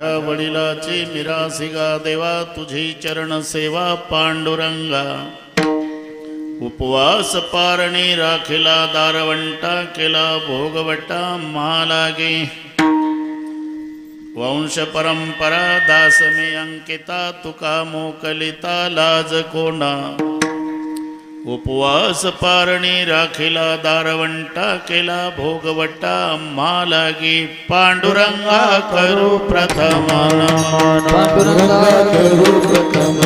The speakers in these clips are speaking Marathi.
वडिलाची मिरासिगा देवा तुझी चरण सेवा पांडुरंगा। उपवास पारणी राखिला दारवंटा केला भोगवटा महालागे। वंश परंपरा दास मे अंकिता तुका मोकलिता लाज कोणा। उपवास पारणी राखिला दारवंटा केला भोगवटा मालागी। पांडुरंगा करू प्रथम पांडुरंगा करू प्रथम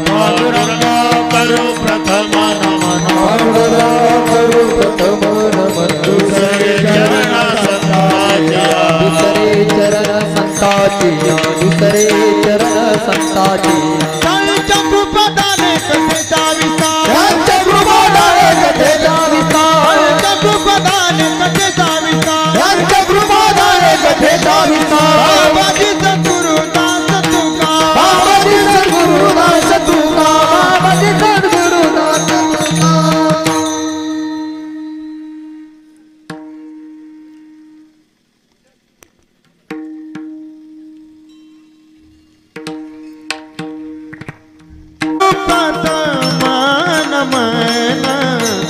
पांडुरंगा करू प्रथम नमन पांडुरंगा करू प्रथम नमन दुसरे चरण संताजिया दुसरे चरण संताजिया दुसरे चरण संताजिया पंचकृपदाने कथेचा विस्तार पंचकृपदाने कथेचा विस्तार पंचकृपदाने कथेचा विस्तार पंचकृपदाने कथेचा विस्तार बाबाजी सद्गुरुदास तुका बाबाजी सद्गुरुदास तुका बाबाजी सद्गुरुदास तुका।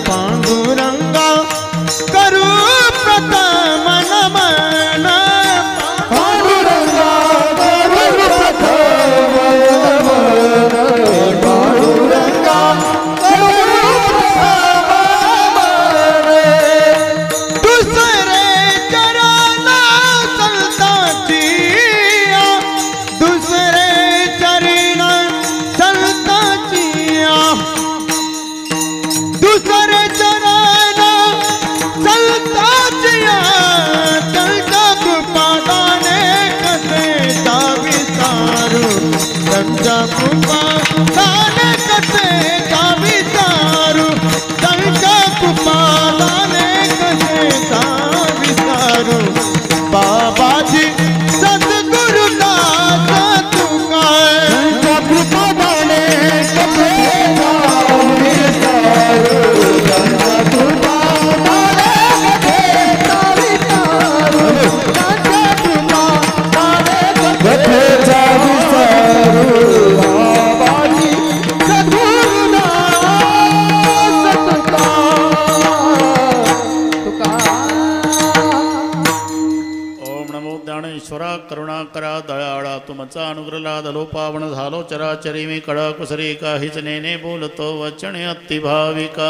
पांडुरंगा करू प्रथम नमन पांडुरंगा करू प्रथम नमन पांडुरंगा करू प्रथम नमन दुसरे चरण संताजिया दुसरे चरण संताजिया दुसरे चरण संताजिया त्यांच्या कृपादाने कथेचा विस्तारू त्यांच्या कृपादाने कथेचा विस्तारू त्यांच्या कृपादाने कथेचा विस्तारू बाबाजी सद्गुरुदास तुका कृपादाने कथेचा विस्तार त्यांच्या कृपादाने कथेचा विस्तार त्यांच्या कृपादाने कथेचा विस्तार बाबाजी सद्गुरुदास तुका। ओम नमो ज्ञानेश्वरा करुणाकरा दयाळा तुमचा अनुग्रह लादलो पावन झालो चराचरी मी कडा कुसरी काहीच नेने बोलतो वचने अति भाविका।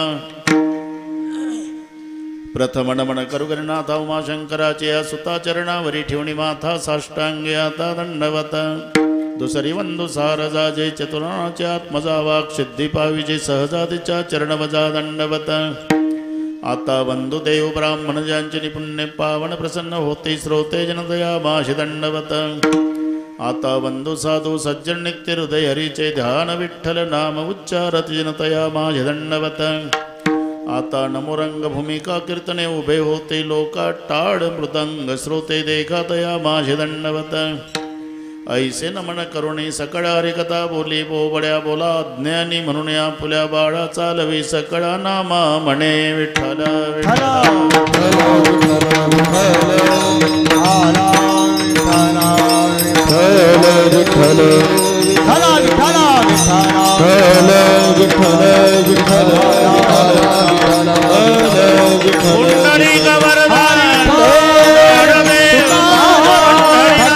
प्रथम नमन करू गणनाथा उमाशंकराचे या सुता चरणावरी ठेवणी माथा साष्टांगे आता दंडवत। दुसरी वंदू सारजाजे चतुराचे आत्मजा वाक सिद्धी पाविजे सहजातीच्या चरणवजा दंडवत। आता वंदुदेव ब्राह्मण ज्यांचे निपुण्य पावन प्रसन्न होते श्रोते जनदया माशी दंडवत। आता वंदु साधू सज्जन नित्य हृदय हरीचे ध्यान विठ्ठल नाम उच्चारत जनतया माझे दंडवत। आता नमोरंग भूमिका कीर्तने उभे होते लोका टाळ मृदंग श्रोते देखातया माझे दंडवत। ऐसे नमन करुणी सकळा हरिकथा बोली बोबड्या बोला ज्ञानी म्हणून या फुल्या बाळा चालवी सकळा नामा म्हणे विठ्ठल विठ्ठल पुंडलिक वरदान देव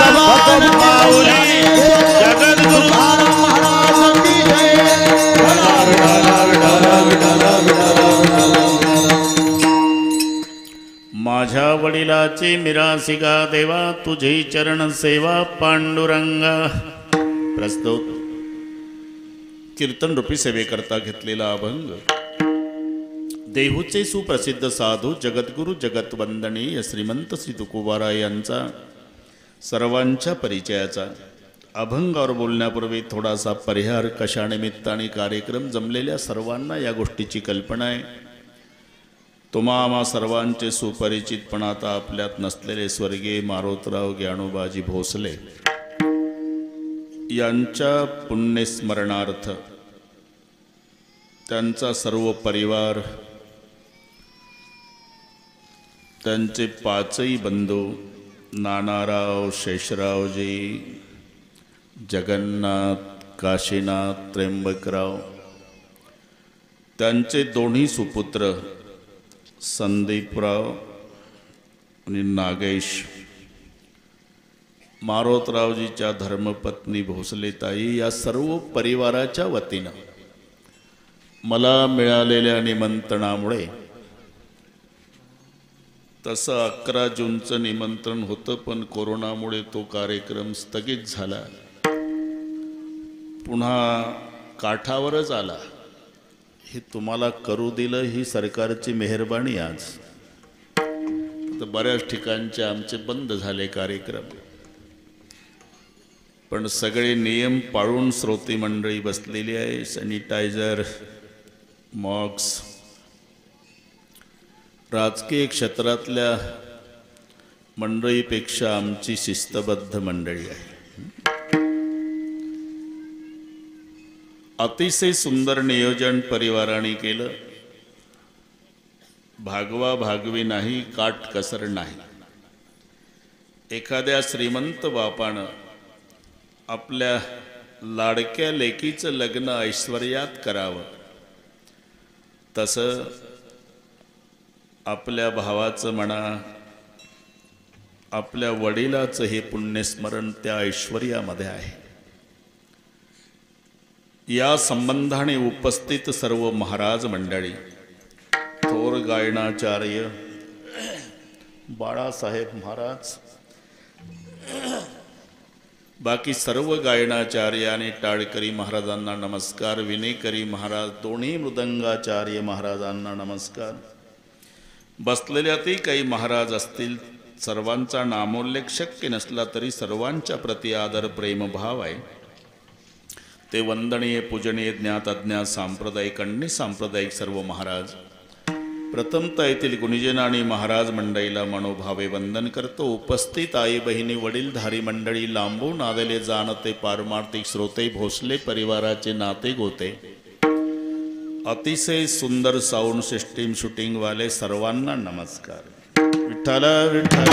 भगवान माऊली जगद्गुरु महाराज की जय माझ्या वडिलाची मिरासिगा देवा तुझी चरण सेवा पांडुरंगा। प्रस्तुत कीर्तन रूपी सेवेकरता घेतलेला अभंग देहूचे सुप्रसिद्ध साधू जगद्गुरु जगतवंदनीय श्रीमंत श्री तुकोबाराय यांचा सर्वांच्या परिचयाचा। अभंगावर बोलण्यापूर्वी थोडासा परिहार कशा निमित्ताने कार्यक्रम जमलेल्या सर्वांना या गोष्टीची कल्पना आहे। तुम्हा सर्वांचे सुपरिचित पण आता आपल्यात नसलेले स्वर्गीय मारोतराव ज्ञानोबाजी भोसले यांच्या पुण्यस्मरणार्थ त्यांचा सर्व परिवार त्यांचे पाचही बंधू नानाराव शेषरावजी, जगन्नाथ, काशीनाथ, त्र्यंबकराव, त्यांचे दोन्ही सुपुत्र संदीपराव आणि नागेश, मारोतरावजीच्या धर्मपत्नी भोसलेताई, या सर्व परिवाराच्या वतीनं मला मिळालेल्या निमंत्रणामुळे, तसं 11 जूनचं निमंत्रण होतं पण कोरोनामुळे तो कार्यक्रम स्थगित झाला, पुन्हा काठावरच आला. हे तुम्हाला करू दिलं ही सरकारची मेहरबानी. आज तर बऱ्याच ठिकाणचे आमचे बंद झाले कार्यक्रम, पण सगळे नियम पाळून श्रोती मंडळी बसलेली आहे. Sanitiser, masks. राजकीय क्षेत्रातल्या मंडळीपेक्षा आमची शिस्तबद्ध मंडळी आहे. अतिशय सुंदर नियोजन परिवाराने केलं. भागवा भागवी नाही, काटकसर नाही. एखाद्या श्रीमंत बापानं आपल्या लाडक्या लेकीचं लग्न ऐश्वर्यात करावं, तसं आपल्या भावाचं म्हणा, आपल्या वडिलाचं हे पुण्यस्मरण त्या ऐश्वर्यामध्ये आहे. या संबंधाने उपस्थित सर्व महाराज मंडळी, थोर गायनाचार्य बाळासाहेब महाराज, बाकी सर्व गायनाचार्य आणि टाळकरी महाराजांना नमस्कार. विनेकरी महाराज, दोन्ही मृदंगाचार्य महाराजांना नमस्कार. बसलेल्यातही काही महाराज असतील, सर्वांचा नामोल्लेख शक्य नसला तरी सर्वांच्या प्रति आदर प्रेमभाव आहे. ते वंदनीय, पूजनीय, ज्ञात अज्ञात, सांप्रदायिक आणि सांप्रदायिक सर्व महाराज. प्रथमतः येथील गुणीजन आणि महाराज मंडळीला मनोभावे वंदन करतो. उपस्थित आई बहिणी, वडीलधारी मंडळी, लांबून आलेले जाणते पारमार्थिक श्रोते, भोसले परिवाराचे नाते गोते, अतिशय सुंदर साऊंड सिस्टीम शूटिंग वाले सर्वांना नमस्कार. विठ्ठल विठ्ठल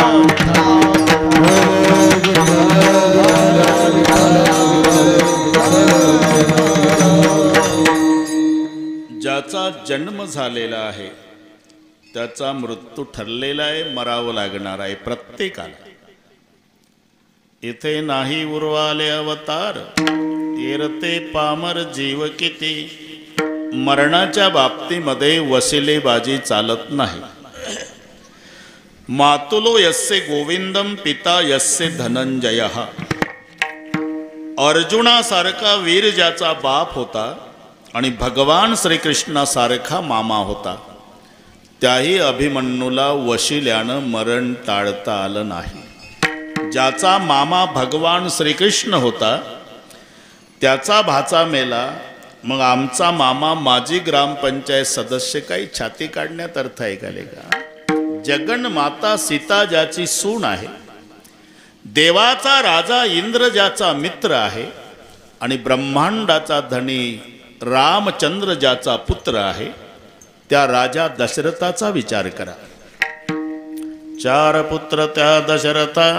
ज्याचा जन्म झालेला आहे त्याचा मृत्यू ठरलेला आहे, मरावं लागणार आहे प्रत्येकाला. इथे नाही उरवाले अवतार, येरते पामर जीव किती. मरणाच्या बाबतीमध्ये वसिलेबाजी चालत नाही. मातुलो यस्य गोविंदम पिता यस्य धनंजय. अर्जुनासारखा वीर ज्याचा बाप होता आणि भगवान श्रीकृष्णासारखा मामा होता, त्याही अभिमन्यूला वशिल्यानं मरण टाळता आलं नाही. ज्याचा मामा भगवान श्रीकृष्ण होता त्याचा भाचा मेला, मग आमचा मामा माजी ग्रामपंचायत सदस्य, काही छाती काढण्यात अर्थ ऐकाले का? जगन्माता सीता ज्याची सून आहे, देवाचा राजा इंद्र ज्याचा मित्र आहे आणि ब्रह्मांडाचा धनी रामचंद्र ज्याचा पुत्र आहे, त्या राजा दशरथाचा विचार करा. 4 पुत्र त्या दशरथा,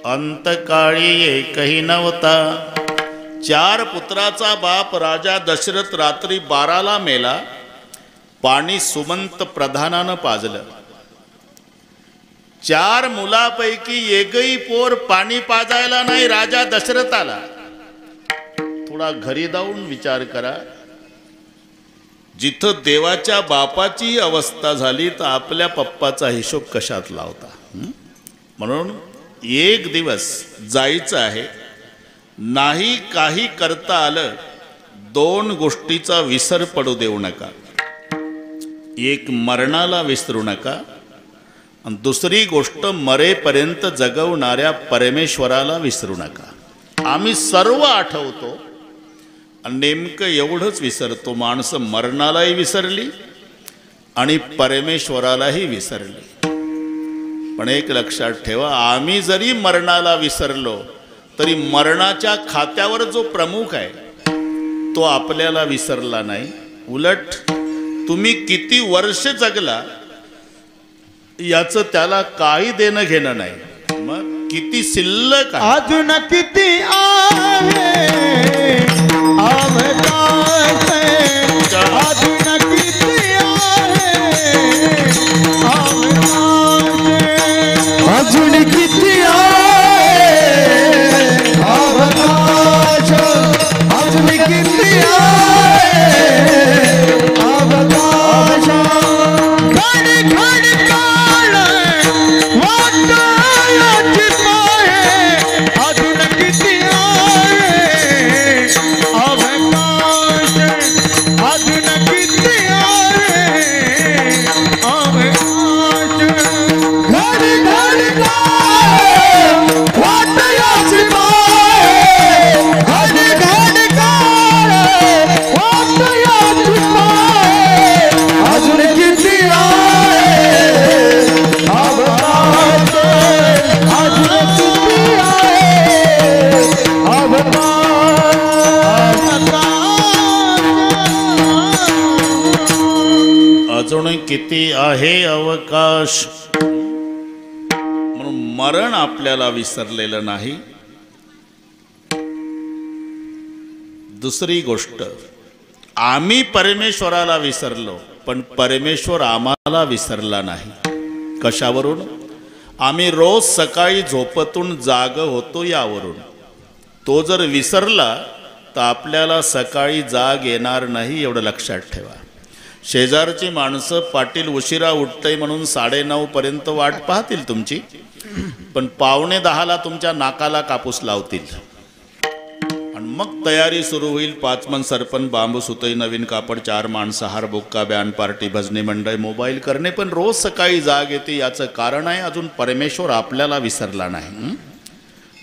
अंतकाळी एकही नव्हता. 4 पुत्राचा बाप राजा दशरथ रात्री 12ला मेला. पाणी सुमंत प्रधानानं पाजलं. 4 मुलापैकी एकही पोर पाणी पाजायला नाही राजा दशरथाला. थोडा घरी जाऊन विचार करा. जिथं देवाच्या बापाची अवस्था झाली तर आपल्या पप्पाचा हिशोब कशात लावता? म्हणून एक दिवस जायचं आहे, नाही काही करता आलं, 2 गोष्टीचा विसर पडू देऊ नका. एक, मरणाला विसरू नका, आणि दुसरी गोष्ट, मरेपर्यंत जगवणाऱ्या परमेश्वराला विसरू नका. आम्ही सर्व आठवतो आणि नेमकं एवढंच विसरतो. माणसं मरणालाही विसरली आणि परमेश्वरालाही विसरली. पण एक लक्षात ठेवा, आम्ही जरी मरणाला विसरलो तरी मरणाच्या खात्यावर जो प्रमुख आहे तो आपल्याला विसरला नाही. उलट तुम्ही किती वर्ष जगला याचं त्याला काही देणं घेणं नाही. किती शिल्लक आहे. अजून किती आहे अवकाश, अजून किती आहे अवकाश, अजून किती आहे अवकाश, अजून किती आहे अवकाश. घडी घडी काळ वाटायची पाहे, अजून किती आहे अवकाश, अजून किती आहे अवकाश. घडी घडी काळ वाटायची पाहे, घडी घडी काळ वाटायची पाहे, अजून किती आहे अवकाश, अजून किती आहे अजून किती आहे अवकाश. म्हणून मरण आपल्याला विसरलेलं नाही. दुसरी गोष्ट, आम्ही परमेश्वराला विसरलो पण परमेश्वर आम्हाला विसरला नाही. कशावरून? आम्ही रोज सकाळी झोपेतून जाग होतो यावरून. तो जर विसरला तर आपल्याला सकाळी जाग येणार नाही, एवढं लक्षात ठेवा. शेजारची माणसं पाटील उशिरा उठतंय म्हणून 9:30 पर्यंत वाट पाहतील तुमची, पण 9:45 तुमच्या नाकाला कापूस लावतील. आणि मग तयारी सुरू होईल. 5 मन सरपण, बांबू सुतई, नवीन कापड, 4 माणसं, हार बुक्का, बँड पार्टी, भजनी मंडळ, मोबाईल करणे. पण रोज सकाळी जाग येते. याचं कारण आहे अजून परमेश्वर आपल्याला विसरला नाही.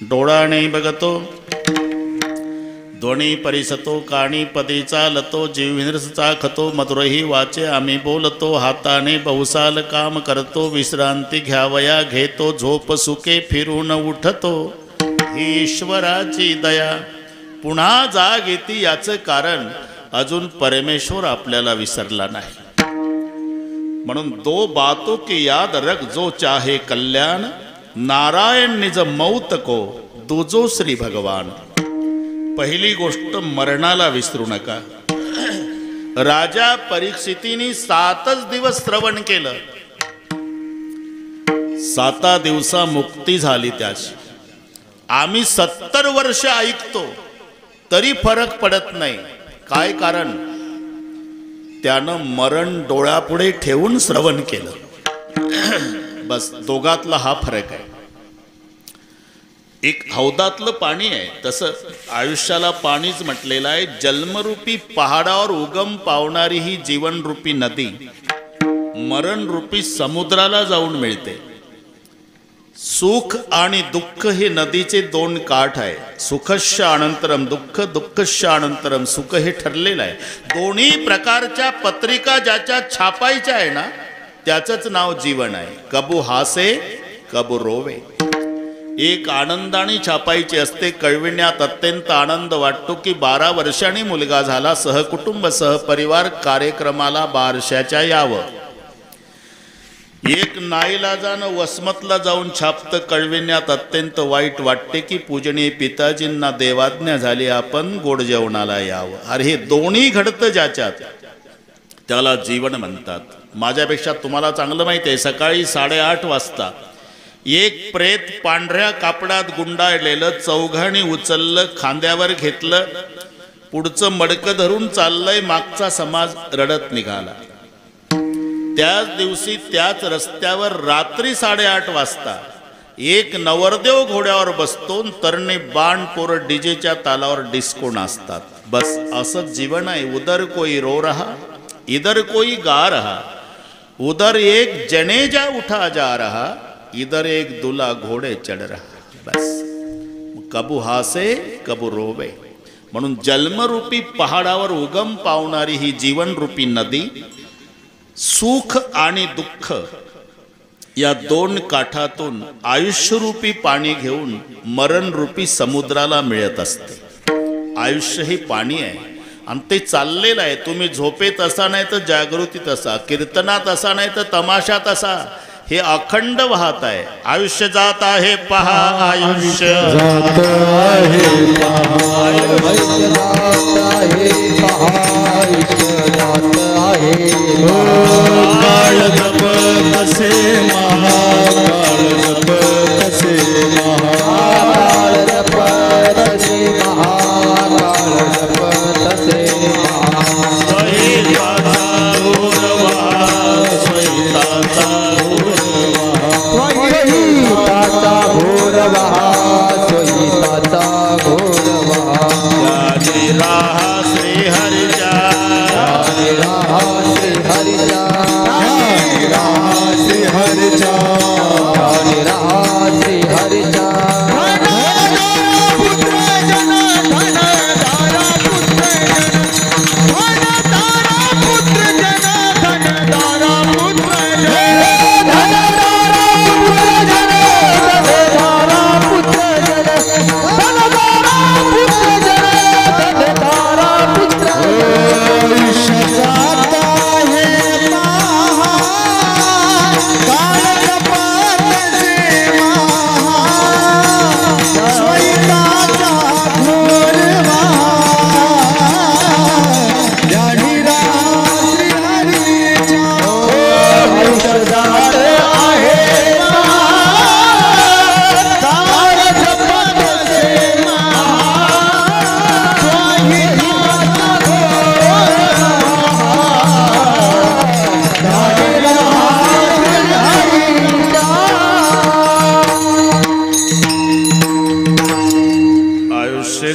डोळाने बघतो, ध्वनी परिसतो, काणी पदी चालतो, जीव विनरसचा खतो, मधुरही वाचे आम्ही बोलतो, हाताने बहुसाल काम करतो, विश्रांती घ्यावया घेतो, झोप सुके फिरून उठतो, ही ईश्वराची दया. पुन्हा जाग येते. याचं कारण अजून परमेश्वर आपल्याला विसरला नाही. म्हणून 2 बातों की याद रख जो चाहे कल्याण, नारायण निज मौत को दूजो श्री भगवान. पहिली गोष्ट, मरणाला विसरू नका. राजा परीक्षितीने 7च दिवस श्रवण केलं. 7 दिवसा मुक्ती झाली त्याची. आम्ही 70 वर्ष ऐकतो तरी फरक पडत नाही. काय कारण? त्यानं मरण डोळ्यापुढे ठेवून श्रवण केलं. बस, दोघातला हा फरक आहे. एक हौदातलं पाणी आहे, तसं आयुष्याला पाणीच म्हटलेलं आहे. जन्मरूपी पहाडावर उगम पावणारी ही जीवनरूपी नदी मरणरूपी समुद्राला जाऊन मिळते. सुख आणि दुःख हे नदीचे 2 काठ आहे. सुखस्य अनंतरम दुःख, दुःखस्य अनंतरम सुख, हे ठरलेलं आहे. दोन्ही प्रकारच्या पत्रिका ज्याच्या छापायच्या आहे ना, त्याचंच नाव जीवन आहे. कबू हासे कबू रोवे. एक आनंदाने छापायची असते. कळविण्यात अत्यंत आनंद वाटतो की 12 वर्षांनी मुलगा झाला, सहकुटुंब सहपरिवार कार्यक्रमाला बारशाच्या यावं. एक नाईलाजानं वसमतला जाऊन छापतं. कळविण्यात अत्यंत वाईट वाटते की पूजनीय पिताजींना देवाज्ञा झाली, आपण गोड जेवणाला यावं. अरे हे दोन्ही घडतं ज्याच्यात, त्याला जीवन म्हणतात. माझ्यापेक्षा तुम्हाला चांगलं माहिती आहे, सकाळी 8:30 वाजता एक प्रेत पांढऱ्या कापडात गुंडाळलेलं चौघाणी उचललं, खांद्यावर घेतलं, पुढचं मडकं धरून चाललंय. मागचा समाज रडत निघाला. त्याच दिवशी त्याच रस्त्यावर रात्री 8:30 वाजता एक नवरदेव घोड्यावर बसतो, तरणे बाण पोरं डीजेच्या तालावर डिस्को नाचतात. बस असंच जीवन आहे. उधर कोई रो रहा, इधर कोई गा रहा, उधर एक जनेजा उठा जा रहा, इधर एक दूल्हा घोडे चढ रहा. बस, कबू हासे कबू रोवे. म्हणून जन्मरूपी पहाडावर उगम पावणारी ही जीवनरूपी नदी सुख आणि दुःख या 2 काठातून आयुष्यरूपी पाणी घेऊन मरणरूपी समुद्राला मिळत असते. आयुष्य हे पाणी आहे आणि ते चाललेलं आहे. तुम्ही झोपेत असा नाही तर जागृतीत असा, कीर्तनात असा नाही तर तमाशात असा. हे अखंड वाहत आहे. आयुष्य जात आहे पहा, आयुष्य जात आहे पहा, आयुष्य जात आहे पहा, आयुष्य जात आहे पहा. काळ जप कसे महा, काळ जप कसे महा, काळ जप तसे महा, काळ जप तसे महा. स्वहिताचा गौरवा, स्वहिताचा स्वहिताचा घोरवा, स्वहिताचा घोरवा. ज्ञानी राहा श्रीहरीच्या, ज्ञानी राहा श्रीहरीच्या, ज्ञानी राहा श्रीहरीच्या, ज्ञानी राहा श्रीहरीच्या.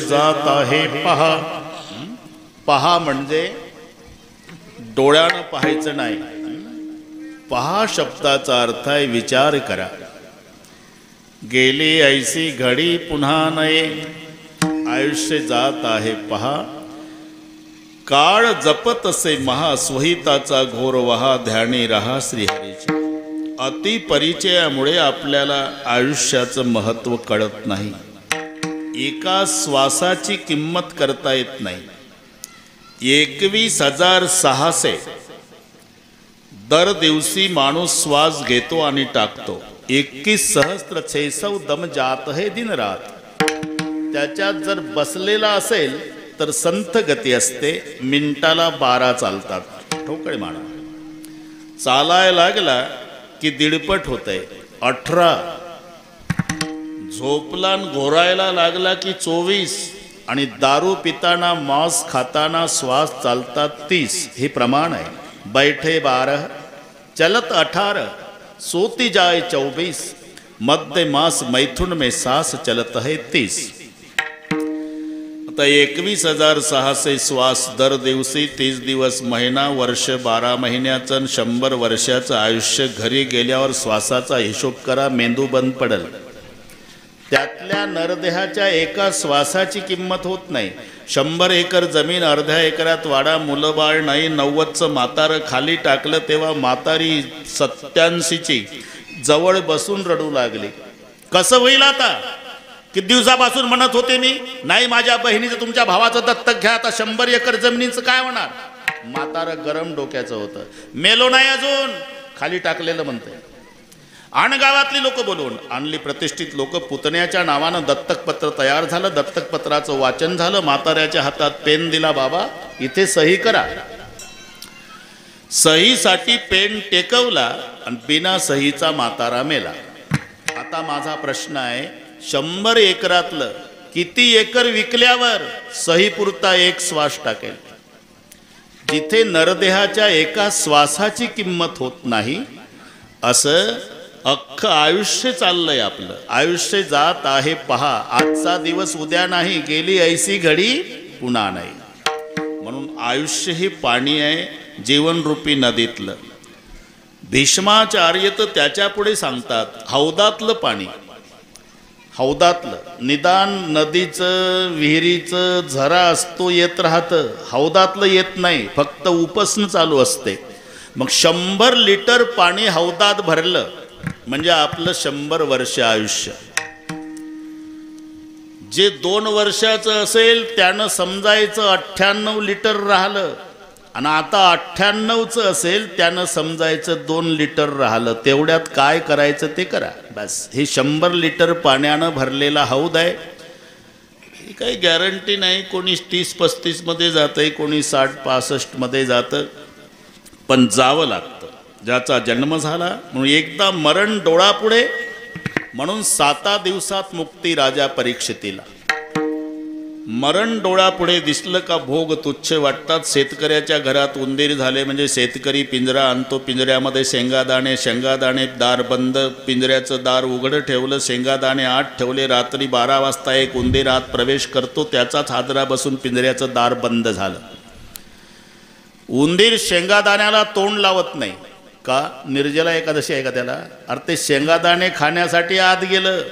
जात आहे पहा. पहा म्हणजे डोळ्यानं पाहायचं नाही. पहा शब्दाचा अर्थ आहे विचार करा. गेली ऐसी घडी पुन्हा नये, आयुष्य जात आहे पहा. काळ जपत असे महा, स्वहिताचा घोर वहा, ध्यानी रहा श्रीहरीचे. अति परिचयामुळे आपल्याला आयुष्याचं महत्त्व कळत नाही. एका श्वासाची किंमत करता येत नाही. 21,600 दर दिवशी माणूस श्वास घेतो आणि टाकतो. 21,600 दम जात है दिन रात. त्याच्यात जर बसलेला असेल तर संथ गती असते. मिनिटाला 12 चालतात. ठोकळे माणा चालायला लागला की दीडपट होतंय 18. झोपला घोरायला लागला की 24. आणि दारू पिताना मांस खाताना श्वास चालतात 30. हे प्रमाण आहे. बैठे 12 चलत 18 सोती जाए 24. मध्य मास मैथुन में सांस चलत है 30. आता 21,600 श्वास दर दिवशी 30 दिवस, महिना, वर्ष, 12 महिन्याचं 100 वर्षाचं आयुष्य. घरी गेल्यावर श्वासाचा हिशोब करा, मेंदू बंद पडेल. त्यातल्या नरदेहाच्या एका श्वासाची किंमत होत नाही. 100 एकर जमीन अर्ध्या एकरात वाडा, मुलं बाळ नाही. 90चं म्हातारं खाली टाकलं तेव्हा म्हातारी 87ची जवळ बसून रडू लागली. कसं होईल आता? किती दिवसापासून म्हणत होते मी, नाही माझ्या बहिणीचं तुमच्या भावाचं दत्तक घ्या. आता 100 एकर जमिनीचं काय होणार? म्हातारं गरम डोक्याचं होतं. मेलो नाही अजून, खाली टाकलेलं म्हणतंय. गावातली लोक बोलवून आणली. प्रतिष्ठित लोक. पुतण्याच्या नावानं दत्तकपत्र तयार झालं. दत्तकपत्राचं वाचन झालं. म्हाताऱ्याच्या हातात पेन दिला. बाबा इथे सही करा. सहीसाठी पेन टेकवला आणि बिना सहीचा म्हातारा मेला. आता माझा प्रश्न आहे, 100 एकरातलं किती एकर विकल्यावर सही पुरता एक श्वास टाकेल? जिथे नरदेहाच्या एका श्वासाची किंमत होत नाही, असं अख्खं आयुष्य चाललंय आपलं. आयुष्य जात आहे पहा. आजचा दिवस उद्या नाही, गेली ऐसी घडी पुन्हा नाही. म्हणून आयुष्य हे पाणी आहे, जीवनरूपी नदीतलं. भीष्माचार्य तर त्याच्या पुढे सांगतात, हौदातलं पाणी. हौदातलं निदान नदीचं, विहिरीचं झरा असतो येत राहतं. हौदातलं येत नाही, फक्त उपसणं चालू असते. मग 100 लिटर पाणी हौदात भरलं म्हणजे आपलं 100 वर्ष आयुष्य. जे 2 वर्षाचं असेल त्यानं समजायचं 98 लिटर राहिलं. आणि आता 98चं असेल त्यानं समजायचं 2 लिटर राहिलं, तेवढ्यात काय करायचं ते करा बस. हे 100 लिटर पाण्यानं भरलेला हौद आहे. ही काही गॅरंटी नाही, कोणी 30-35 मध्ये जातंय, कोणी 60-65 मध्ये जातं, पण जावं लागतं. ज्याचा जन्म झाला म्हणून एकदा मरण डोळापुढे, म्हणून 7 दिवसात मुक्ती राजा परीक्षितीला. मरण डोळापुढे दिसलं का भोग तुच्छ वाटतात. शेतकऱ्याच्या घरात उंदीर झाले म्हणजे शेतकरी पिंजरा आणतो, पिंजऱ्यामध्ये शेंगादाणे, शेंगादाणे दार बंद, पिंजऱ्याचं दार उघडं ठेवलं, शेंगादाणे आत ठेवले. रात्री 12 वाजता एक उंदीर आत प्रवेश करतो, त्याचाच हादरा बसून पिंजऱ्याचं दार बंद झालं. उंदीर शेंगादाण्याला तोंड लावत नाही का? निर्जला एकादशी आहे का त्याला? अरे ते शेंगादाणे खाण्यासाठी आत गेलं.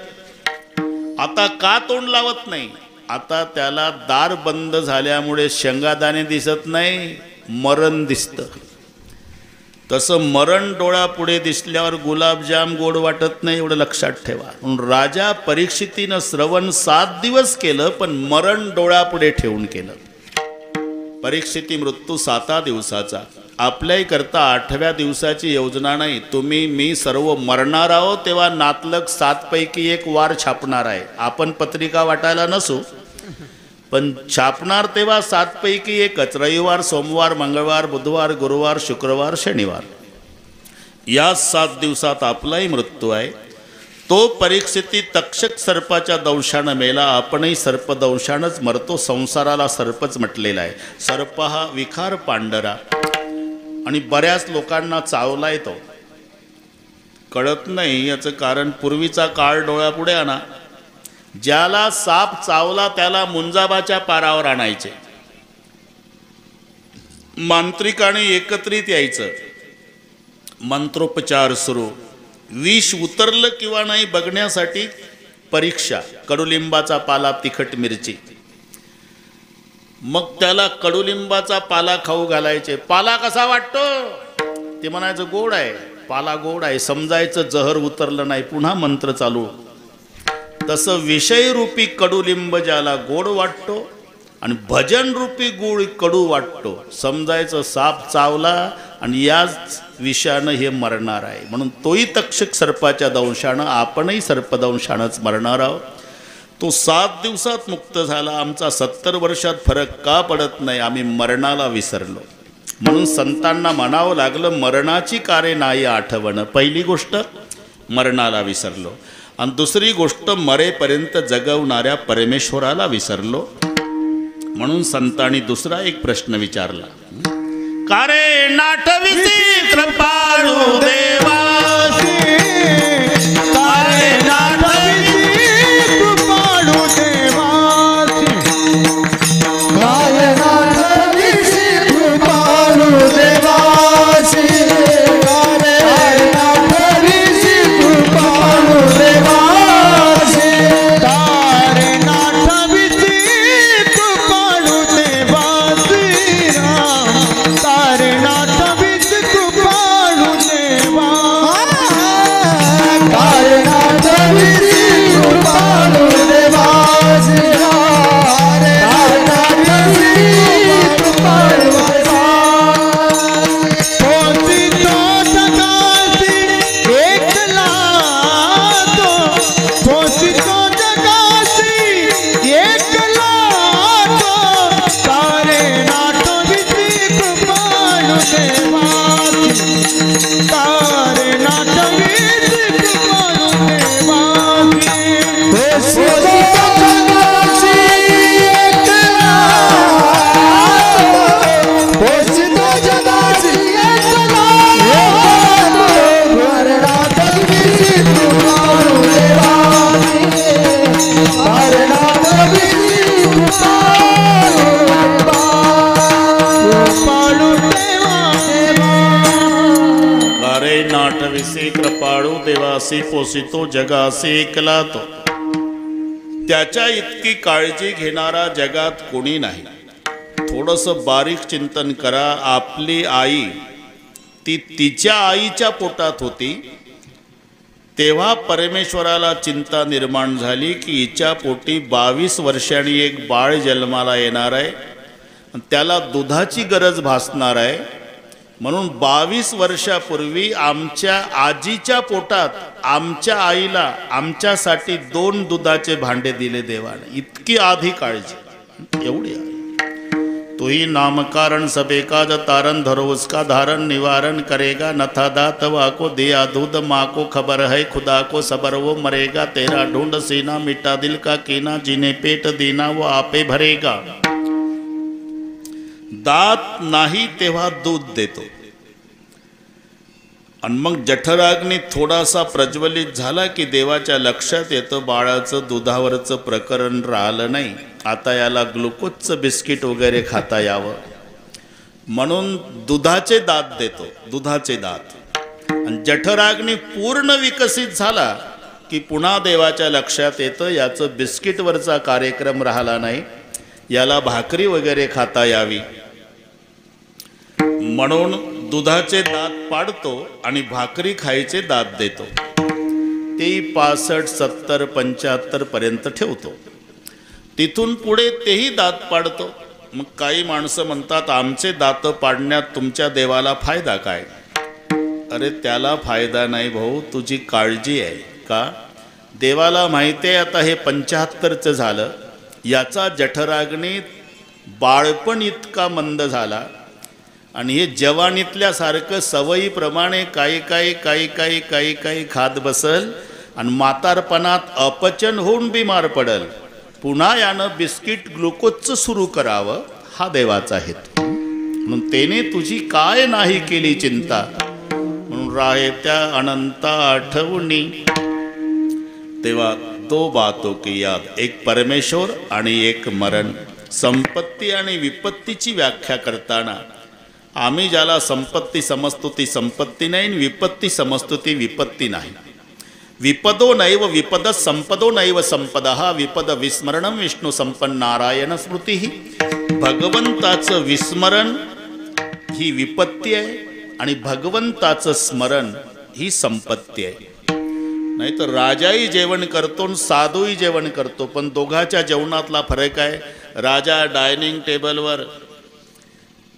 आता का तोंड लावत नाही? आता त्याला दार बंद झाल्यामुळे शेंगादाणे दिसत नाही, मरण दिसतं. तसं मरण डोळ्यापुढे दिसल्यावर गुलाबजाम गोड वाटत नाही, एवढं लक्षात ठेवा. म्हणून राजा परीक्षितीनं श्रवण 7 दिवस केलं, पण मरण डोळ्यापुढे ठेवून केलं. परीक्षिती मृत्यू 7 दिवसाचा. आपल्याही करता 8व्या दिवसाची योजना नाही. तुम्ही मी सर्व मरणार आहोत, तेव्हा नातलग 7 पैकी 1 वार छापणार आहे. आपण पत्रिका वाटायला नसू, पण छापणार तेव्हा 7 पैकी 1च. रविवार, सोमवार, मंगळवार, बुधवार, गुरुवार, शुक्रवार, शनिवार या 7 दिवसात आपलाही मृत्यू आहे. तो परीक्षिती तक्षक सर्पाच्या दंशानं मेला. आपणही सर्पदंशानंच मरतो. संसाराला सर्पच म्हटलेला आहे. सर्प हा विखार पांढरा आणि बऱ्याच लोकांना चावलाय, तो कळत नाही. याचं कारण पूर्वीचा काळ डोळ्यापुढे आणा. ज्याला साप चावला त्याला मुंजाबाच्या पारावर आणायचे, मांत्रिकाने एकत्रित यायचं, मंत्रोपचार सुरू. विष उतरलं किंवा नाही बघण्यासाठी परीक्षा. कडुलिंबाचा पाला, तिखट मिरची, मग त्याला कडुलिंबाचा पाला खाऊ घालायचे. पाला कसा वाटतो? ते म्हणायचं गोड आहे, पाला गोड आहे. समजायचं जहर उतरलं नाही, पुन्हा मंत्र चालू. तसं विषयरूपी कडुलिंब ज्याला गोड वाटतो आणि भजन रूपी गुळ कडू वाटतो, समजायचं साप चावला आणि याच विषानं हे मरणार आहे. म्हणून तोही तक्षक सर्पाच्या दंशानं, आपणही सर्पदंशानंच मरणार आहोत. तो 7 दिवसात मुक्त झाला. आमचा 70 वर्षात फरक का पडत नाही? आम्ही मरणाला विसरलो. म्हणून संतांना म्हणावं लागलं, मरणाची कारे नाही आठवण. पहिली गोष्ट मरणाला विसरलो, आणि दुसरी गोष्ट मरेपर्यंत जगवणाऱ्या परमेश्वराला विसरलो. म्हणून संतांनी दुसरा एक प्रश्न विचारला, कारे नाठविसी कृपाळू देवासी, कारे नाठविसी कृपाळू देवासी, कारे नाठविसी कृपाळू देवासी, कारे नाठविसी कृपाळू देवासी, तारे नाठविसी कृपाळू देवासी राम, तारे नाठविसी कृपाळू देवासी, कारे नाठविसी कृपाळू देवासी, कारे नाठविसी कृपाळू देवासी. पोचितो जगासी एकला तो, पोचितो जगासी एकला तो, तारे नाठविसी कृपाळू देवासी, तारे नाठविसी कृपाळू देवासी. पोचितो जगासी एकला, पोचितो जगासी एकला, कारे नाठविसी कृपाळू देवासी, कारे नाठविसी कृपाळू देवासी. कारे नाठविसी कृपाळू देवासी, पोसितो जगासी एकला तो. त्याच्या इतकी काळजी घेणारा जगात कोणी नाही. थोडंसं बारीक चिंतन करा. आपली आई ती तिच्या आईच्या पोटात होती, तेव्हा परमेश्वराला चिंता निर्माण झाली की हिच्या पोटी 22 वर्षांनी एक बाळ जन्माला येणार आहे. त्याला दुधाची गरज भासणार आहे. म्हणून 22 वर्षापूर्वी आमच्या आजीच्या पोटात आमच्या आईला आमच्यासाठी 2 दुधाचे भांडे दिले देवाने. इतकी आधी काळजी, एवढी आहे. तोही नामकारण सबे काज तारण धरो उसका धारण निवारण करेगा नथा दात वाको दिया दूध माँ को खबर है खुदा को सबर वो मरेगा तेरा ढूंढ सीना मिटा दिल का कीना जिने पेट दीना वो आपे भरेगा. दात नाही तेव्हा दूध देतो. आणि मग जठराग्नी थोडासा प्रज्वलित झाला की देवाच्या लक्षात येतं बाळाचं दुधावरचं प्रकरण राहिलं नाही, आता याला ग्लुकोजचं बिस्किट वगैरे खाता यावं म्हणून दुधाचे दात देतो. दुधाचे दात. आणि जठराग्नी पूर्ण विकसित झाला की पुन्हा देवाच्या लक्षात येतं याचं बिस्किटवरचा कार्यक्रम राहिला नाही, याला भाकरी वगैरे खाता यावी म्हणून दुधाचे दात पाडतो आणि भाकरी खायचे दात देतो. तेही 65, 70, 75 पर्यंत ठेवतो. तिथून पुढे तेही दात पाडतो. मग काही माणसं म्हणतात आमचे दात पाडण्यात तुमच्या देवाला फायदा काय? अरे त्याला फायदा नाही भाऊ, तुझी काळजी आहे का? देवाला माहिती आहे आता हे 75चं झालं, याचा जठराग्नीत बाळपण इतका मंद झाला आणि हे जवानीतल्यासारखं सवयीप्रमाणे काही खात बसल आणि म्हातारपणात अपचन होऊन बिमार पडल. पुन्हा यानं बिस्किट ग्लुकोजचं सुरू करावं हा देवाचा हेतू. म्हणून तेने तुझी काय नाही केली चिंता म्हणून राहे त्या अनंत आठवणी. तेव्हा 2 बातों की याद, एक परमेश्वर आणि एक मरण. संपत्ती आणि विपत्तीची व्याख्या करताना आम्ही ज्याला संपत्ती समजतो ती संपत्ती नाही, विपत्ती समजतो ती विपत्ती नाही. विपदो नैव विपद संपदो नैव संपदः विपद विस्मरणं विष्णू संपन्न नारायण स्मृती. भगवंताचं विस्मरण ही विपत्ती आहे आणि भगवंताचं स्मरण ही संपत्ती आहे. नाही तर राजाही जेवण करतो आणि साधूही जेवण करतो, पण दोघाच्या जेवणातला फरक आहे. राजा डायनिंग टेबलवर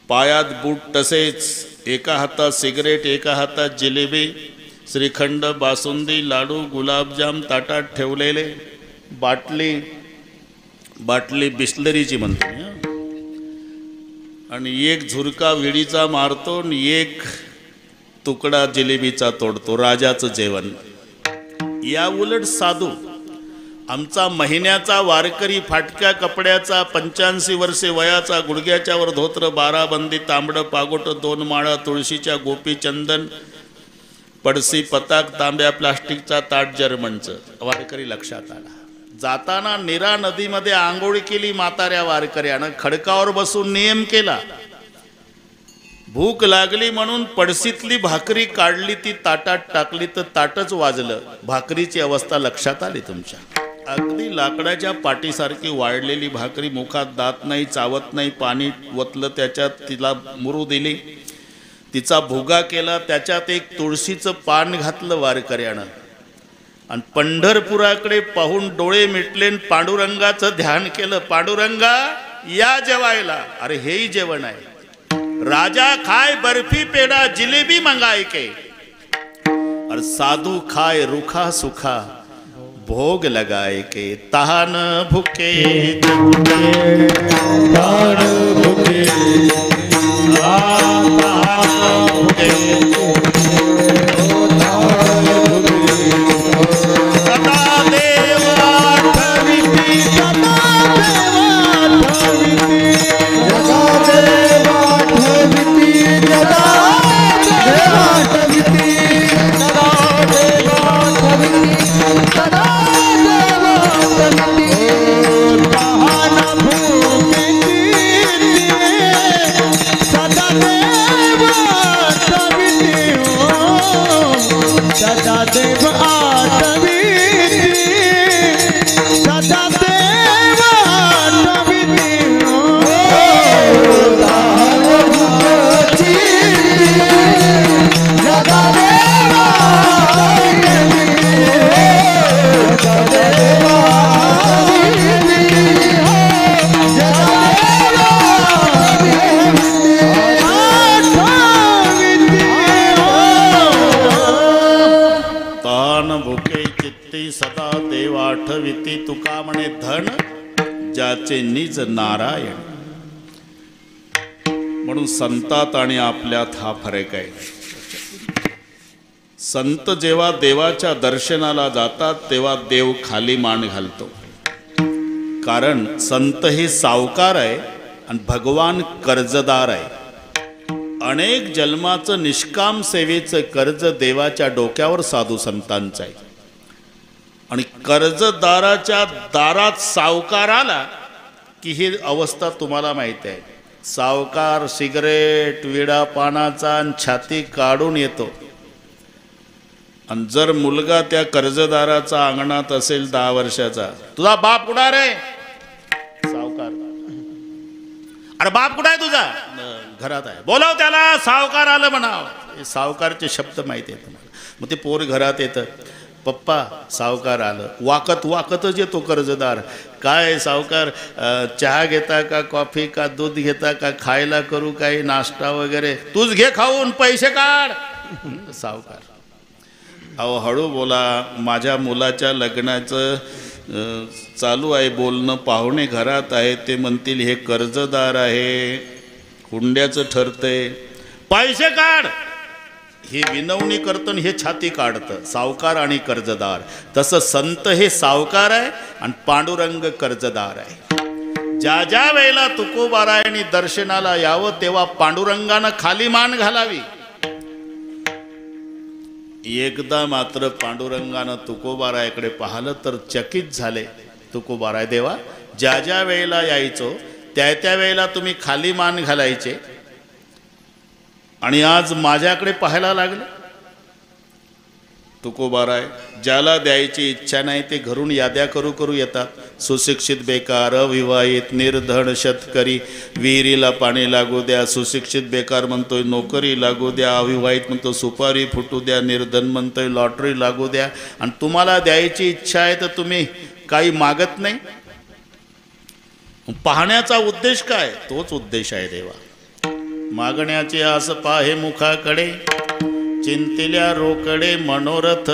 पायात बूट तसेच, एका हातात सिगरेट एका हातात जिलेबी, श्रीखंड, बासुंदी, लाडू, गुलाबजाम ताटात ठेवलेले, बाटली बिस्लरीची म्हणतो आणि एक झुरका विडीचा मारतो आणि एक तुकडा जिलेबीचा तोडतो. राजाचं जेवण. या उलट साधू, आमचा महिन्याचा वारकरी फाटक्या कपड्याचा 85 वर्षे वयाचा, गुडघ्याच्या वर धोत्र, 12 बंदी, तांबडं पागोट, 2 माळा तुळशीच्या, गोपी चंदन, पडसी पताक, तांब्या प्लास्टिकचा ताट जर्मनचं वारकरी लक्षात आला. जाताना नीरा नदीमध्ये आंघोळ केली म्हाताऱ्या वारकऱ्यानं, खडकावर बसून नियम केला. भूक लागली म्हणून पडसीतली भाकरी काढली, ती ताटात टाकली तर ताटच वाजलं. भाकरीची अवस्था लक्षात आली तुमच्या. अगदी लाकडाच्या पाटीसारखी वाळलेली भाकरी, मुखात दात नाही, चावत नाही, पाणी वतलं त्याच्यात, तिला मुरू दिली, तिचा भुगा केला, त्याच्यात एक तुळशीचं पान घातलं वारकऱ्यानं आणि पंढरपुराकडे पाहून डोळे मिटले, पांडुरंगाचं ध्यान केलं. पांडुरंगा या जेवायला. अरे हेही जेवण आहे. राजा खाए बर्फी पेड़ा जिलेबी मंगाए के और साधु खाए रूखा सूखा भोग लगाए के. तहान भूखे तहान भूखे सदा देव आठविती, सदा देव आठविती, सदा देव आठविती, सदा देव आठविती, सदा देव आठविती, सदा देव आठविती. तहान भूखे ज्याचे निज नारायण. म्हणून संतात आणि आपल्यात हा फरक आहे. संत जेव्हा देवाच्या दर्शनाला जातात तेव्हा देव खाली मान घालतो. कारण संत हे सावकार आहे आणि भगवान कर्जदार आहे. अनेक जन्माचं निष्काम सेवेचं कर्ज देवाच्या डोक्यावर साधू संतांचं आहे. आणि कर्जदाराच्या दारात सावकार आला की ही अवस्था तुम्हाला माहिती आहे. सावकार सिगरेट विडा पानाचा छाती काढून येतो. आणि जर मुलगा त्या कर्जदाराचा अंगणात असेल 10 वर्षाचा, तुझा बाप कुठं रे? सावकार. अरे बाप कुठं आहे तुझा? घरात आहे. बोलाव त्याला, सावकार आलं म्हणाव. हे सावकारचे शब्द माहिती आहेत तुम्हाला. मग ते पोर घरात येतं, पप्पा सावकार आलं. वाकत वाकतच येतो कर्जदार. काय सावकार, चहा घेता का, कॉफी का, दूध घेता का, खायला करू काही नाश्ता वगैरे? तूच घे खाऊन, पैसे काढ. सावकार. अहो हळू बोला, माझ्या मुलाच्या लग्नाचं चालू आहे बोलणं, पाहुणे घरात आहे, ते म्हणतील हे कर्जदार आहे, हुंड्याचं ठरतंय, पैसे काढ. हे विनवणी करतं, हे छाती काढतं. सावकार आणि कर्जदार. तसं संत हे सावकार आहे आणि पांडुरंग कर्जदार आहे. ज्या ज्या वेळेला तुकोबारायणी दर्शनाला यावं तेव्हा पांडुरंगानं खाली मान घालावी. एकदा मात्र पांडुरंगानं तुकोबारायाकडे पाहिलं तर चकित झाले. तुकोबाराय देवा, ज्या ज्या वेळेला यायचो त्या त्या वेळेला तुम्ही खाली मान घालायचे आणि आज माझ्याकडे पाहायला लागले. तुकोबाराय, ज्याला द्यायची इच्छा नाही ते घरून याद्या करू करू येतात. सुशिक्षित बेकार, अविवाहित, निर्धन, शेतकरी, विहिरीला पाणी लागू द्या. सुशिक्षित बेकार म्हणतोय नोकरी लागू द्या, अविवाहित म्हणतो सुपारी फुटू द्या, निर्धन म्हणतोय लॉटरी लागू द्या. आणि तुम्हाला द्यायची इच्छा आहे तर तुम्ही काही मागत नाही. पाहण्याचा उद्देश काय? तोच उद्देश आहे देवा. मागण्याचे आस पाहे मुखाकडे, चिंतिल्या रोकडे मनोरथ.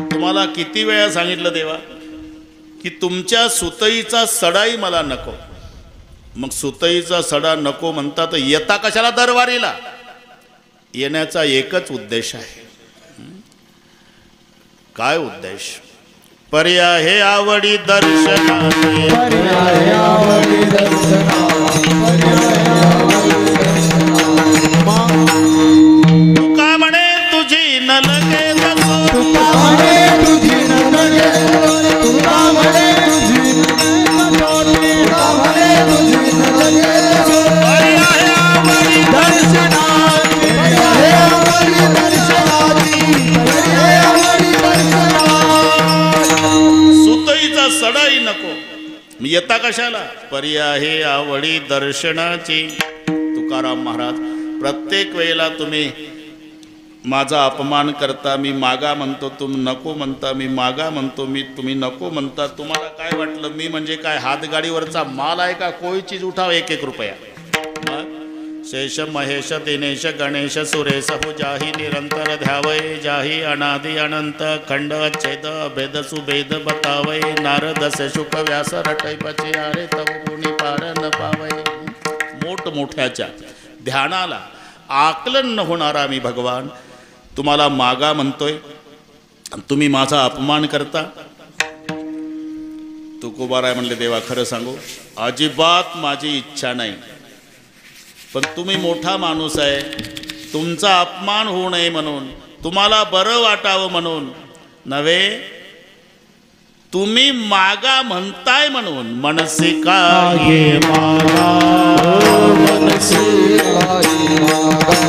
तुम्हाला किती वेळा सांगितलं देवा की तुमच्या सुतईचा सडाही मला नको. मग सुतईचा सडा नको म्हणता तर येता कशाला दरबारीला? येण्याचा एकच उद्देश आहे. काय उद्देश? पर्याय हे आवडी दर्शनाचे, पर्याय आवडी दर्शनाचे, तुका म्हणे तुझी न लगे दसो, तुका म्हणे तुझी न लगे, तुका म्हणे तुझी न लगे, तुका म्हणे तुझी न लगे. पर्याय आवडी दर्शनाची, पर्याय आवडी दर्शनाची, पर्याय आवडी दर्शनाची. सुतईचा सडाही नको, येता कशाला? पर्याय हे आवडी दर्शनाची. तुकाराम महाराज, प्रत्येक वेळेला तुम्ही माझा अपमान करता. मी मागा म्हणतो, तुम्ही नको म्हणता. मी मागा म्हणतो, तुम्ही नको म्हणता. तुम्हाला काय वाटलं मी म्हणजे काय हातगाडीवरचा माल आहे का? कोई चीज उठाव 1-1 रुपया. शेष महेश दिनेश गणेश सुरेश हो जाही निरंतर ध्यावय, जाही अनादि अनंत खंड छेद भेद सुभेद बतावय. नारद से शुक व्यास रटय पचियारे तव गुणी पार न पावय. मोठमोठ्याच्या ध्यानाला आकलन न होणारा मी भगवान तुम्हाला मागा म्हणतोय, तुम्ही माझा अपमान करता. तुकोबाराय म्हणले, देवा खरं सांगू, अजिबात माझी इच्छा नाही. पण तुम्ही मोठा माणूस आहे, तुमचा अपमान होऊ नये म्हणून, तुम्हाला बरं वाटावं म्हणून नव्हे, तुम्ही मागा म्हणताय म्हणून. मनसी काही मागा, मनसी काही मागा,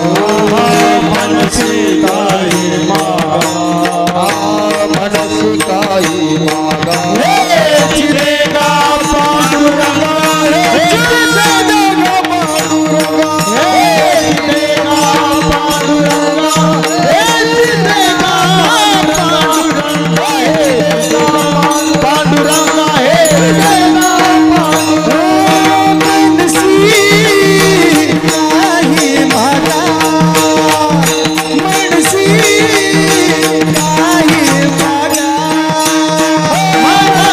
मनसी काही मागा, मनसी काही मागा. हे चिरेगा पांडुरंगा, हे चिरेगा पांडुरंगा, हे चिरेगा पांडुरंगा, हे चिरेगा पांडुरंगा, हे पांडुरंगा, हे चिरेगा पांडुरंगा. मनसी काही मागा, मनसी काही मागा, मनसी काही मागा.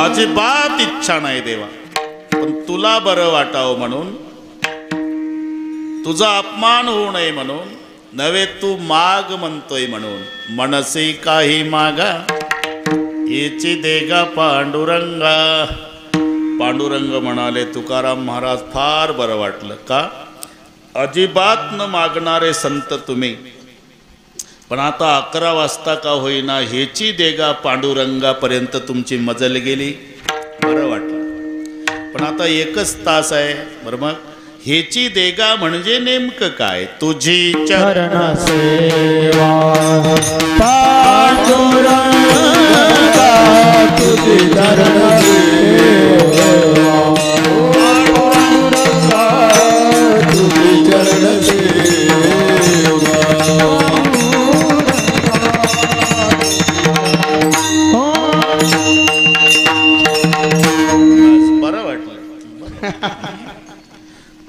अजिबात इच्छा नाही देवा, पण तुला बरं वाटावं म्हणून, तुझा अपमान होऊ नये म्हणून नव्हे, तू माग म्हणतोय म्हणून. मनसी काही मागा याची देगा पांडुरंगा. पांडुरंग म्हणाले तुकाराम महाराज फार बरं वाटलं. का? अजिबात न मागणारे संत तुम्ही, पण आता 11 वाजता का होईना ह्याची देगा पांडुरंगापर्यंत तुमची मजल गेली, बरं वाटलं. पण आता 1च तास आहे. बरं, मग ह्याची देगा म्हणजे नेमकं काय? तुझी चरण सेवा पांडुरंगा, तुझी चरण सेवा पांडुरंगा, तुझी चरण सेवा. बरं वाटलं.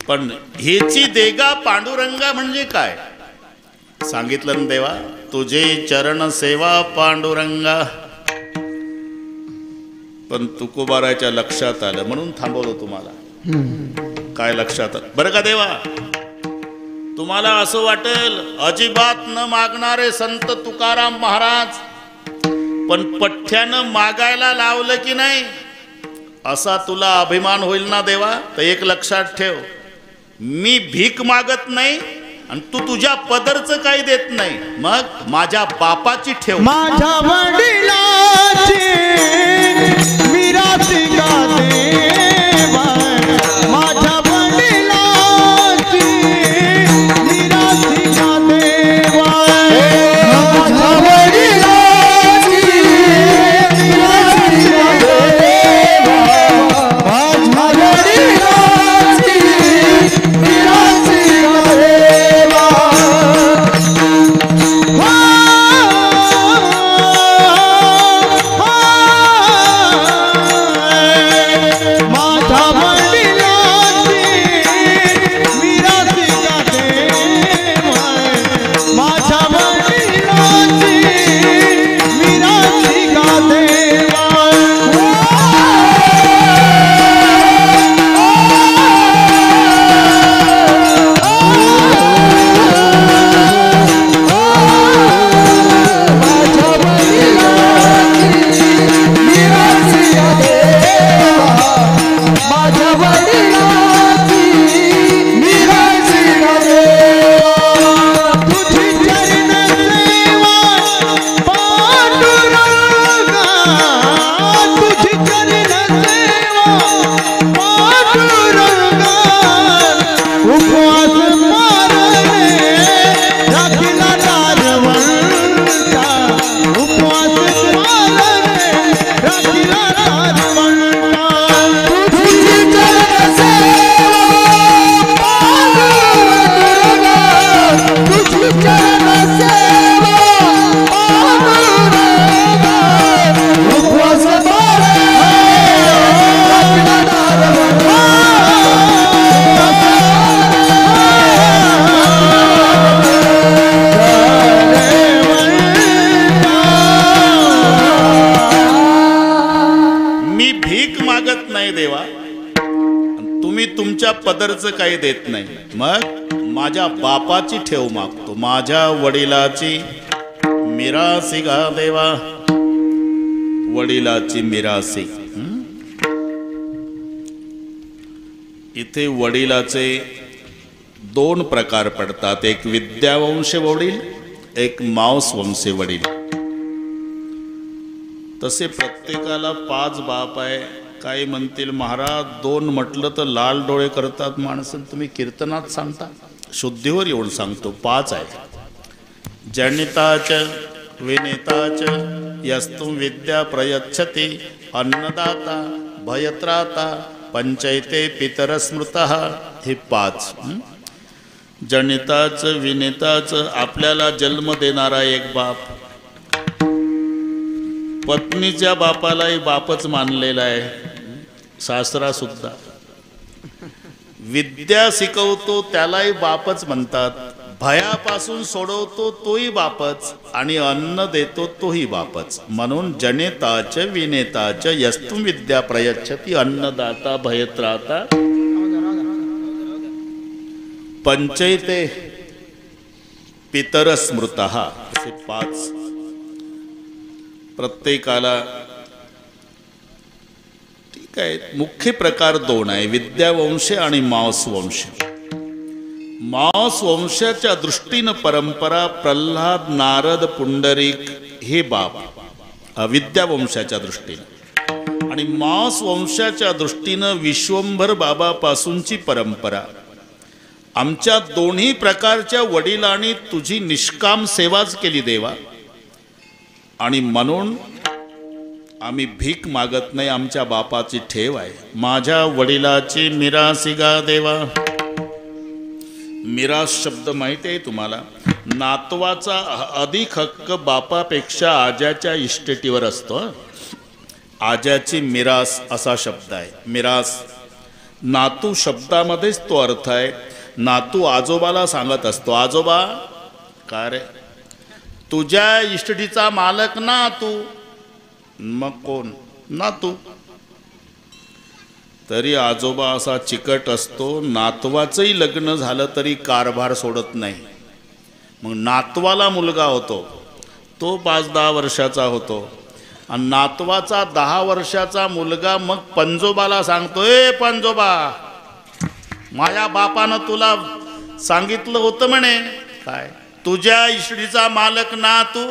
पण ह्याची देगा पांडुरंगा म्हणजे काय सांगितलं ना देवा? तुझे चरण सेवा पांडुरंगा. पण तुकोबाराच्या लक्षात आलं म्हणून थांबवलं तुम्हाला. काय लक्षात आलं बरं का देवा? तुम्हाला असं वाटेल अजिबात न मागणारे संत तुकाराम महाराज, पण पठ्ठ्यानं मागायला लावलं की नाही असा तुला अभिमान होईल ना देवा? तर एक लक्षात ठेव, मी भीक मागत नाही आणि तू तुझ्या पदरचं काही देत नाही, मग माझ्या बापाची ठेव. माझ्या वडिलाची मिरासी का देवा, माझ्या वडिलाची मिरासी का देवा, माझ्या वडिलाची मिरासी का देवा, माझ्या वडिलाची मिरासी का देवा. पदरचं काही देत नाही, मग माझ्या बापाची ठेव मागतो, माझ्या वडिलाची मिरासी गा देवा. वडिलाची मिरासी. इथे वडिलाचे 2 प्रकार पडतात, एक विद्यावंश वडील, एक मांसवंशी वडील. तसे प्रत्येकाला 5 बाप आहे. काही म्हणतील महाराज 2 म्हटलं तर लाल डोळे करतात माणसं, तुम्ही कीर्तनात सांगता. शुद्धीवर येऊन सांगतो 5 आहे. जनिताच विनेताच यस्तु विद्या प्रयच्छति अन्नदाता भयत्राता पंचैते पितर स्मृतः. हे 5. जनिताच विनेताच आपल्याला जन्म देणारा एक बाप, पत्नीच्या बापालाही बापच मानलेला आहे, सासरा सुद्धा. विद्या शिकवतो त्यालाही बापच म्हणतात, भयापासून सोडवतो तोही बापच आणि अन्न देतो तोही बापच. म्हणून जनेताच विनेताच यस्तु विद्या प्रयच्छति अन्नदाता भयत्राता पंचैते पितर स्मृतः. असे 5 प्रत्येकाला. ठीक आहे, मुख्य प्रकार 2 आहे, विद्यावंश आणि मांसवंश. मांसवंशाच्या दृष्टीनं परंपरा प्रल्हाद नारद पुंडरीक हे बाप विद्यावंशाच्या दृष्टीनं, आणि मांसवंशाच्या दृष्टीनं विश्वंभर बाबापासूनची परंपरा. आमच्या दोन्ही प्रकारच्या वडिलांनी तुझी निष्काम सेवाच केली देवा, आणि म्हणून आम्ही भीक मागत नाही. आमच्या बापाची ठेव आहे. माझ्या वडिलाची मिरासी गा देवा. मिरास शब्द माहिती आहे तुम्हाला? नातवाचा अधिक हक्क बापापेक्षा आज्याच्या इस्टेटीवर असतो. आज्याची मिरास असा शब्द आहे. मिरास नातू शब्दामध्येच तो अर्थ आहे. नातू आजोबाला सांगत असतो, आजोबा का रे, तुझ्या इस्टेटीचा मालक ना तू. मग कोण? नातू. तरी आजोबा असा चिकट असतो, नातवाचंही लग्न झालं तरी कारभार सोडत नाही. मग नातवाला मुलगा होतो, तो 5-10 वर्षाचा होतो, आणि नातवाचा 10 वर्षाचा मुलगा मग पंजोबाला सांगतो, ए पंजोबा, माझ्या बापानं तुला सांगितलं होतं म्हणे, काय तुझ्या इस्टेटीचा मालक ना तू,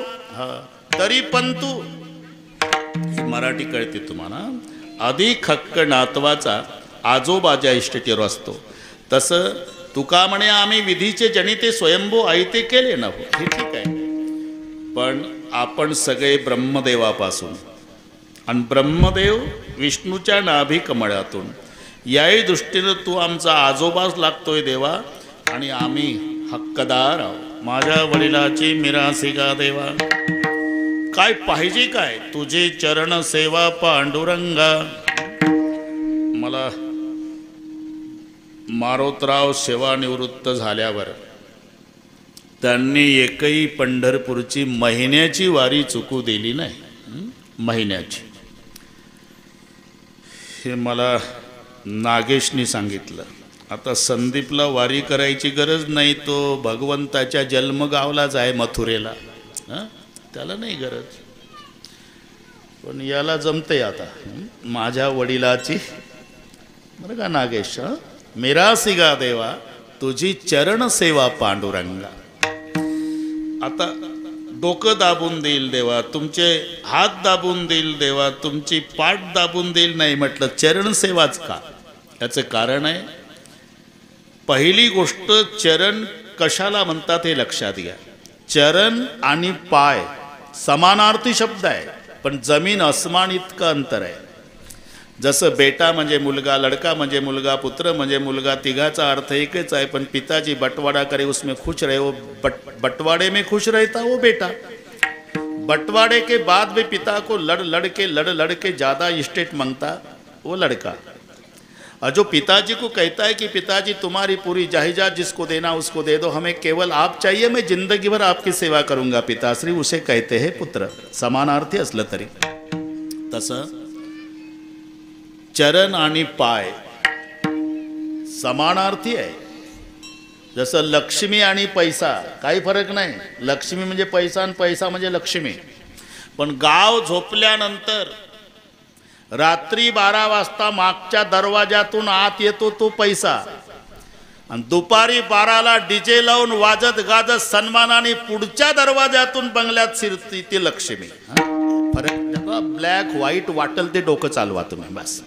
तरी पण तू. ही मराठी कळते तुम्हाला? अधिक हक्क नातवाचा आजोबाच्या इस्टेटीवर असतो. तसं तुका म्हणे आम्ही विधीचे जनिते स्वयंभू आयते केले ना. हे ठीक आहे, पण आपण सगळे ब्रह्मदेवापासून, आणि ब्रह्मदेव विष्णूच्या नाभी कमळातून, याही दृष्टीनं तू आमचा आजोबाच लागतोय देवा, आणि आम्ही हक्कदार आहोत. माझ्या वडिलाची मिरासी गा देवा. काय पाहिजे काय? तुझे चरण सेवा पांडुरंगा. मला मारोतराव सेवानिवृत्त झाल्यावर त्यांनी एकही पंढरपूरची महिन्याची वारी चुकू दिली नाही. महिन्याची. हे मला नागेशनी सांगितलं. आता संदीपला वारी करायची गरज नाही, तो भगवंताच्या जन्मगावलाच आहे मथुरेला, त्याला नाही गरज. पण याला जमते आता. माझ्या वडिलाची, बरं का नागेश, मिरासी गा देवा, तुझी चरण सेवा पांडुरंगा. आता डोकं दाबून देईल देवा, तुमचे हात दाबून देईल देवा, तुमची पाठ दाबून देईल नाही म्हटलं, चरण सेवाच का? याचं कारण आहे, पहिली गोष्ट चरण कशाला म्हणतात हे लक्षात घ्या. चरण आणि पाय समानार्थी शब्द आहे, पण जमीन अस्मान इतकं अंतर आहे. जसं बेटा म्हणजे मुलगा, लड़का म्हणजे मुलगा, पुत्र म्हणजे मुलगा, तिघाचा अर्थ एकच आहे. पण पिताजी बंटवारा करे उसमें खुश रहे, वो बंटवाड़े में खुश रहता वो बेटा. बंटवाड़े के बाद भी पिता को लड़ लड़ के ज़्यादा इस्टेट मांगता वो लड़का. और जो पिताजी को कहता है कि पिताजी तुम्हारी पूरी जायदाद जिसको देना उसको दे दो, हमें केवल आप चाहिए, मैं जिंदगी भर आपकी सेवा करूंगा पिताश्री, उसे कहते हैं पुत्र. समानार्थी असलं तरी. तसं चरण आणि पाय समानार्थी आहे. जसं लक्ष्मी आणि पैसा काही फरक नाही. लक्ष्मी म्हणजे पैसा आणि पैसा म्हणजे लक्ष्मी. पण गाव झोपल्यानंतर रात्री 12 वाजता मागच्या दरवाजातून आत येतो तो पैसा, आणि दुपारी 12ला डीजे लावून वाजत गाजत सन्मानाने पुढच्या दरवाजातून बंगल्यात शिरती ती लक्ष्मी. फरक ब्लॅक व्हाईट वाटल ते डोकं चालवा तुम्ही, बस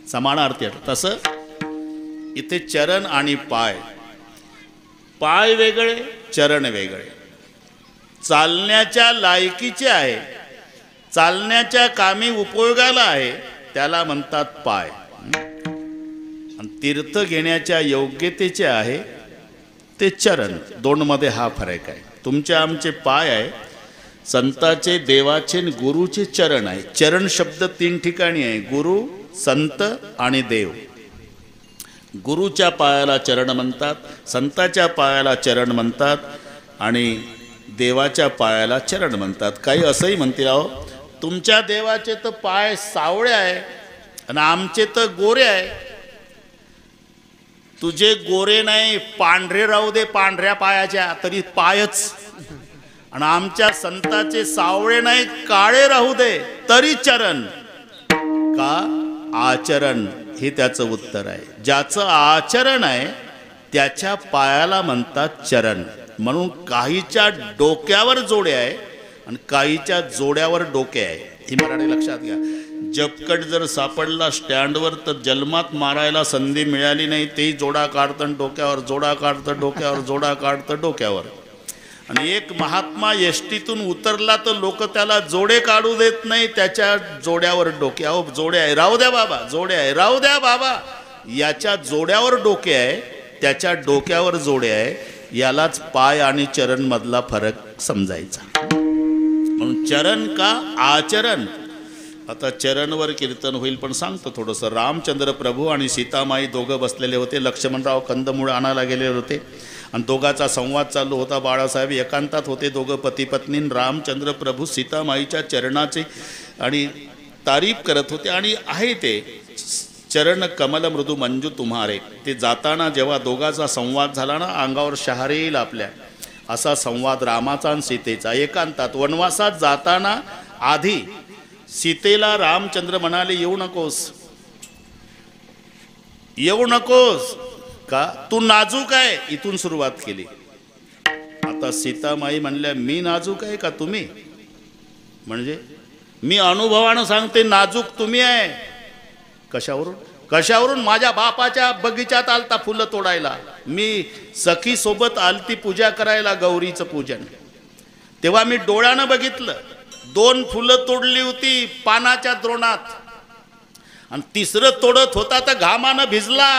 समानार्थी. तसं इथे चरण आणि पाय, पाय वेगळे चरण वेगळे. चालण्याच्या लायकीचे आहे, चालण्याच्या कामी उपयोगाला आहे, त्याला म्हणतात पाय. आणि तीर्थ घेण्याच्या योग्यतेचे आहे ते चरण. 2 मध्ये हा फरक आहे. तुमचे आमचे पाय आहे, संताचे देवाचे गुरुचे चरण आहे. चरण शब्द 3 ठिकाणी आहे, गुरु, संत आणि देव. गुरुच्या पायाला चरण म्हणतात, संताच्या पायाला चरण म्हणतात आणि देवाच्या पायाला चरण म्हणतात. काही असंही म्हणतील, अहो तुमच्या देवाचे तर पाय सावळे आहे आणि आमचे तर गोरे आहे. तुझे गोरे नाही पांढरे राहू दे, पांढऱ्या पायाच्या तरी पायच, आणि आमच्या संताचे सावळे नाही काळे राहू दे तरी चरण. का? आचरण हे त्याचं उत्तर आहे. ज्याचं आचरण आहे त्याच्या पायाला म्हणतात चरण. म्हणून काहीच्या डोक्यावर जोडे आहे आणि काहीच्या जोड्यावर डोके आहे. ही मराठी लक्षात घ्या. जपकट जर सापडला स्टँडवर तर जन्मात मारायला संधी मिळाली नाही, तेही जोडा काढतं डोक्यावर, जोडा काढतं डोक्यावर, जोडा काढतं डोक्यावर. आणि एक महात्मा एसटीतून उतरला तर लोक त्याला जोडे काढू देत नाही, त्याच्या जोड्यावर डोके. अहो जोडे आहे राहू द्या बाबा, जोडे आहे राहू द्या बाबा. याच्या जोड्यावर डोके आहे, त्याच्या डोक्यावर जोडे आहे. यालाच पाय आणि चरण मधला फरक समजायचा. म्हणून चरण का आचरण. आता चरणवर कीर्तन होईल, पण सांगतो थोडंसं. रामचंद्र प्रभू आणि सीतामाई दोघं बसलेले होते. लक्ष्मणराव कंदमुळं आणायला गेलेले होते आणि दोघाचा संवाद चालू होता. बाळासाहेब एकांतात होते, दोघं पती पत्नी. रामचंद्र प्रभू सीतामाईच्या चरणाचे आणि तारीफ करत होते. आणि आहे ते चरण कमल मृदू मंजू तुम्हारे. ते जाताना जेव्हा दोघाचा संवाद झाला ना, अंगावर शहारे येईल आपल्या, असा संवाद रामाचा आणि सीतेचा एकांतात. वनवासात जाताना आधी सीतेला रामचंद्र म्हणाले, येऊ नकोस, येऊ नकोस. का? तू नाजूक आहे. इथून सुरुवात केली. आता सीतामाई म्हणल्या, मी नाजूक आहे का तुम्ही? म्हणजे मी अनुभवानं सांगते, नाजूक तुम्ही आहे. कशावरून? कशावरून? माझ्या बापाच्या बगीचात आलता फुलं तोडायला, मी सखी सोबत आलती पूजा करायला, गौरीचं पूजन. तेव्हा मी डोळ्यानं बघितलं, 2 फुलं तोडली होती पानाच्या द्रोणात, आणि 3रं तोडत होता तर घामानं भिजला.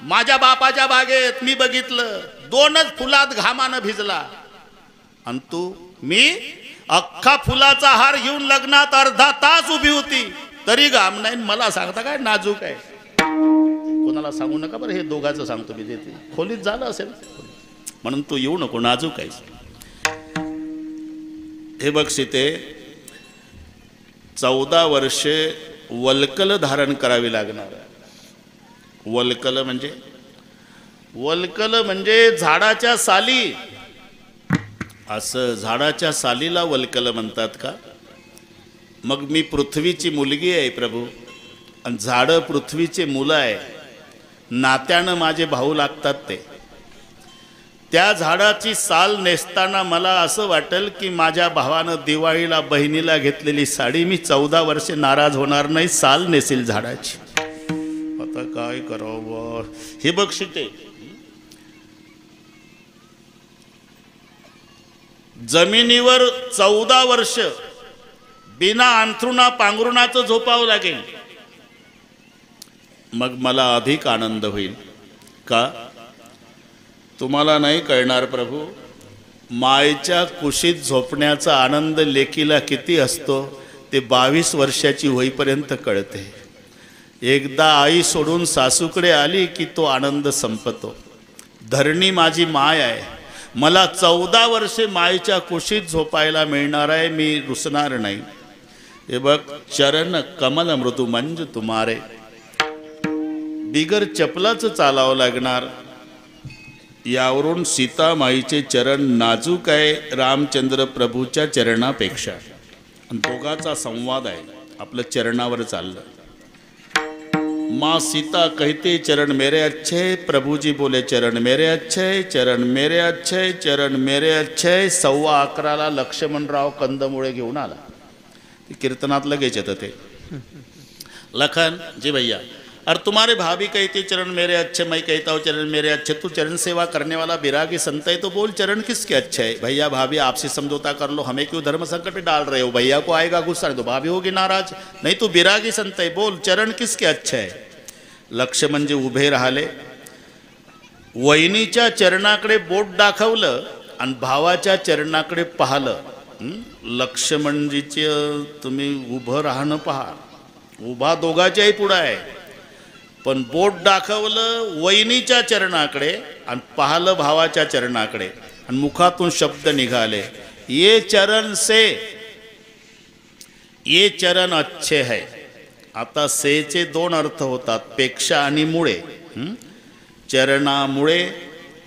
माझ्या बापाच्या बागेत मी बघितलं, 2च फुलात घामानं भिजला. आणि तू? मी अख्खा फुलाचा हार घेऊन लग्नात अर्धा तास उभी होती तरी घाम नाही. मला सांगता काय नाजूक आहे? कोणाला सांगू नका बरं, हे दोघांचं सांगतो मी. देते खोलीत झालं असेल म्हणून तू येऊ नको, नाजूक आहेस. हे बघ सीते, 14 वर्षे वल्कल धारण करावी लागणार. वल्कल म्हणजे? वल्कल म्हणजे झाडाच्या साली. असं झाडाच्या सालीला वल्कल म्हणतात का? मग मी पृथ्वीची मुलगी आहे प्रभू, आणि झाडं पृथ्वीचे मुलं आहे. नात्यानं माझे भाऊ लागतात ते. त्या झाडाची साल नेसताना मला असं वाटेल की माझ्या भावानं दिवाळीला बहिणीला घेतलेली साडी मी 14 वर्षे नाराज होणार नाही, साल नेसेल झाडाची. आता काय करावं? हे बघ सीते, जमिनीवर 14 वर्ष बिना अंथरुणा पांघरुणाचं झोपावं लागेल, मग मला अधिक आनंद होईल. का? तुम्हाला नाही कळणार प्रभू, मायेच्या कुशीत झोपण्याचा आनंद लेकीला किती असतो ते 22 वर्षाची होईपर्यंत कळते. एकदा आई सोडून सासूकडे आली की तो आनंद संपतो. धरणी माझी माय आहे, मला 14 वर्षे मायेच्या कुशीत झोपायला मिळणार आहे, मी रुसणार नाही. हे बघ, चरण कमल मृदू मंजू तुम्हारे. बिगर चपलाचं चालावं लागणार. यावरून सीतामाईचे चरण नाजूक आहे रामचंद्र प्रभूच्या चरणापेक्षा. दोघाचा संवाद आहे, आपलं चरणावर चाललं. माँ सीता कहते चरण मेरे अच्छे, प्रभु जी बोले चरण मेरे अच्छे, चरण मेरे अच्छे, चरण मेरे अच्छे. 11:15 लक्ष्मणराव कंदमुळे घेऊन आला. कीर्तनात लगेच येतं ते. लखन जी भैया, अरे तुम्हारे भाभी कहती चरण मेरे अच्छे, मैं कहता हूँ चरण मेरे अच्छे. तू चरण सेवा करने वाला बिरागी संत है तो बोल चरण किसके अच्छे है? भैया भाभी आपसे समझौता कर लो, हमें क्यों धर्म संकट में डाल रहे हो? भैया को आएगा गुस्सा तो भाभी होगी नाराज. नहीं तू बिरागी संत है, बोल चरण किसके अच्छे है? लक्ष्मण जी उभे राहिले, वहिनीच्या चरणाकडे बोट दाखवलं आणि भावाच्या चरणाकडे पाहिलं. लक्ष्मणजीचे तुम्ही उभं राहणं पहा, उभा दोघाच्याही पुढं आहे. पण बोट दाखवलं वहिनीच्या चरणाकडे आणि पाहिलं भावाच्या चरणाकडे आणि मुखातून शब्द निघाले, ये चरण से, ये चरण अच्छे है. आता सेचे दोन अर्थ होतात, पेक्षा आणि मुळे. चरणामुळे,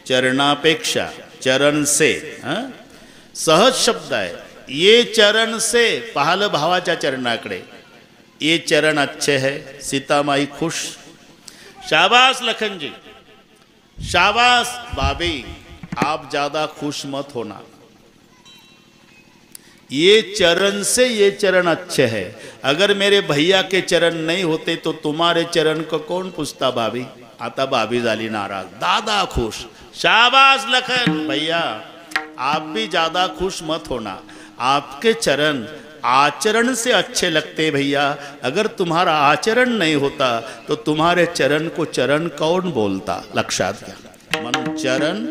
चरणापेक्षा, चरण से. सहज शब्द आहे. ये चरण से, पाहिलं भावाच्या चरणाकडे. ये चरण अच्छे है, सीतामाई खुश. शाबाश लखन जी, शाबाश भाभी, आप ज़्यादा खुश मत होना. ये चरण से ये चरण अच्छे है. अगर मेरे भैया के चरण नहीं होते तो तुम्हारे चरण को कौन पूछता भाभी. आता भाभी झाली नाराज, दादा खुश. शाबाश लखन भैया, आप भी ज़्यादा खुश मत होना. आपके चरण आचरण से अच्छे लगते भैया. अगर तुम्हारा आचरण नहीं होता तो तुम्हारे चरण को चरण कौन बोलता. लक्षात घ्या. म्हणून चरण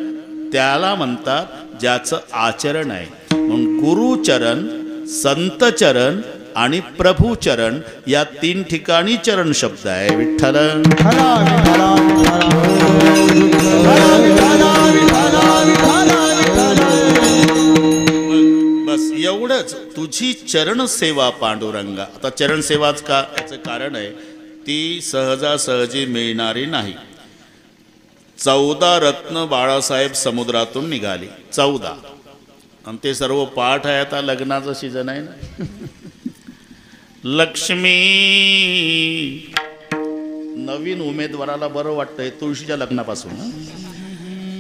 त्याला म्हणतात ज्याचं आचरण आहे. म्हणून गुरुचरण, संतचरण आणि प्रभुचरण या तीन ठिकाणी चरण शब्द आहे. विठ्ठल बस एवढंच. तुझी चरण सेवा पांडुरंगा. आता चरण सेवाच का, याचं कारण आहे ती सहजासहजी मिळणारी नाही. 14 रत्न बाळासाहेब समुद्रातून निघाली. 14 आणि ते सर्व पाठ आहे. आता लग्नाचं सीजन आहे ना. लक्ष्मी, नवीन उमेदवाराला बरं वाटतंय तुळशीच्या लग्नापासून.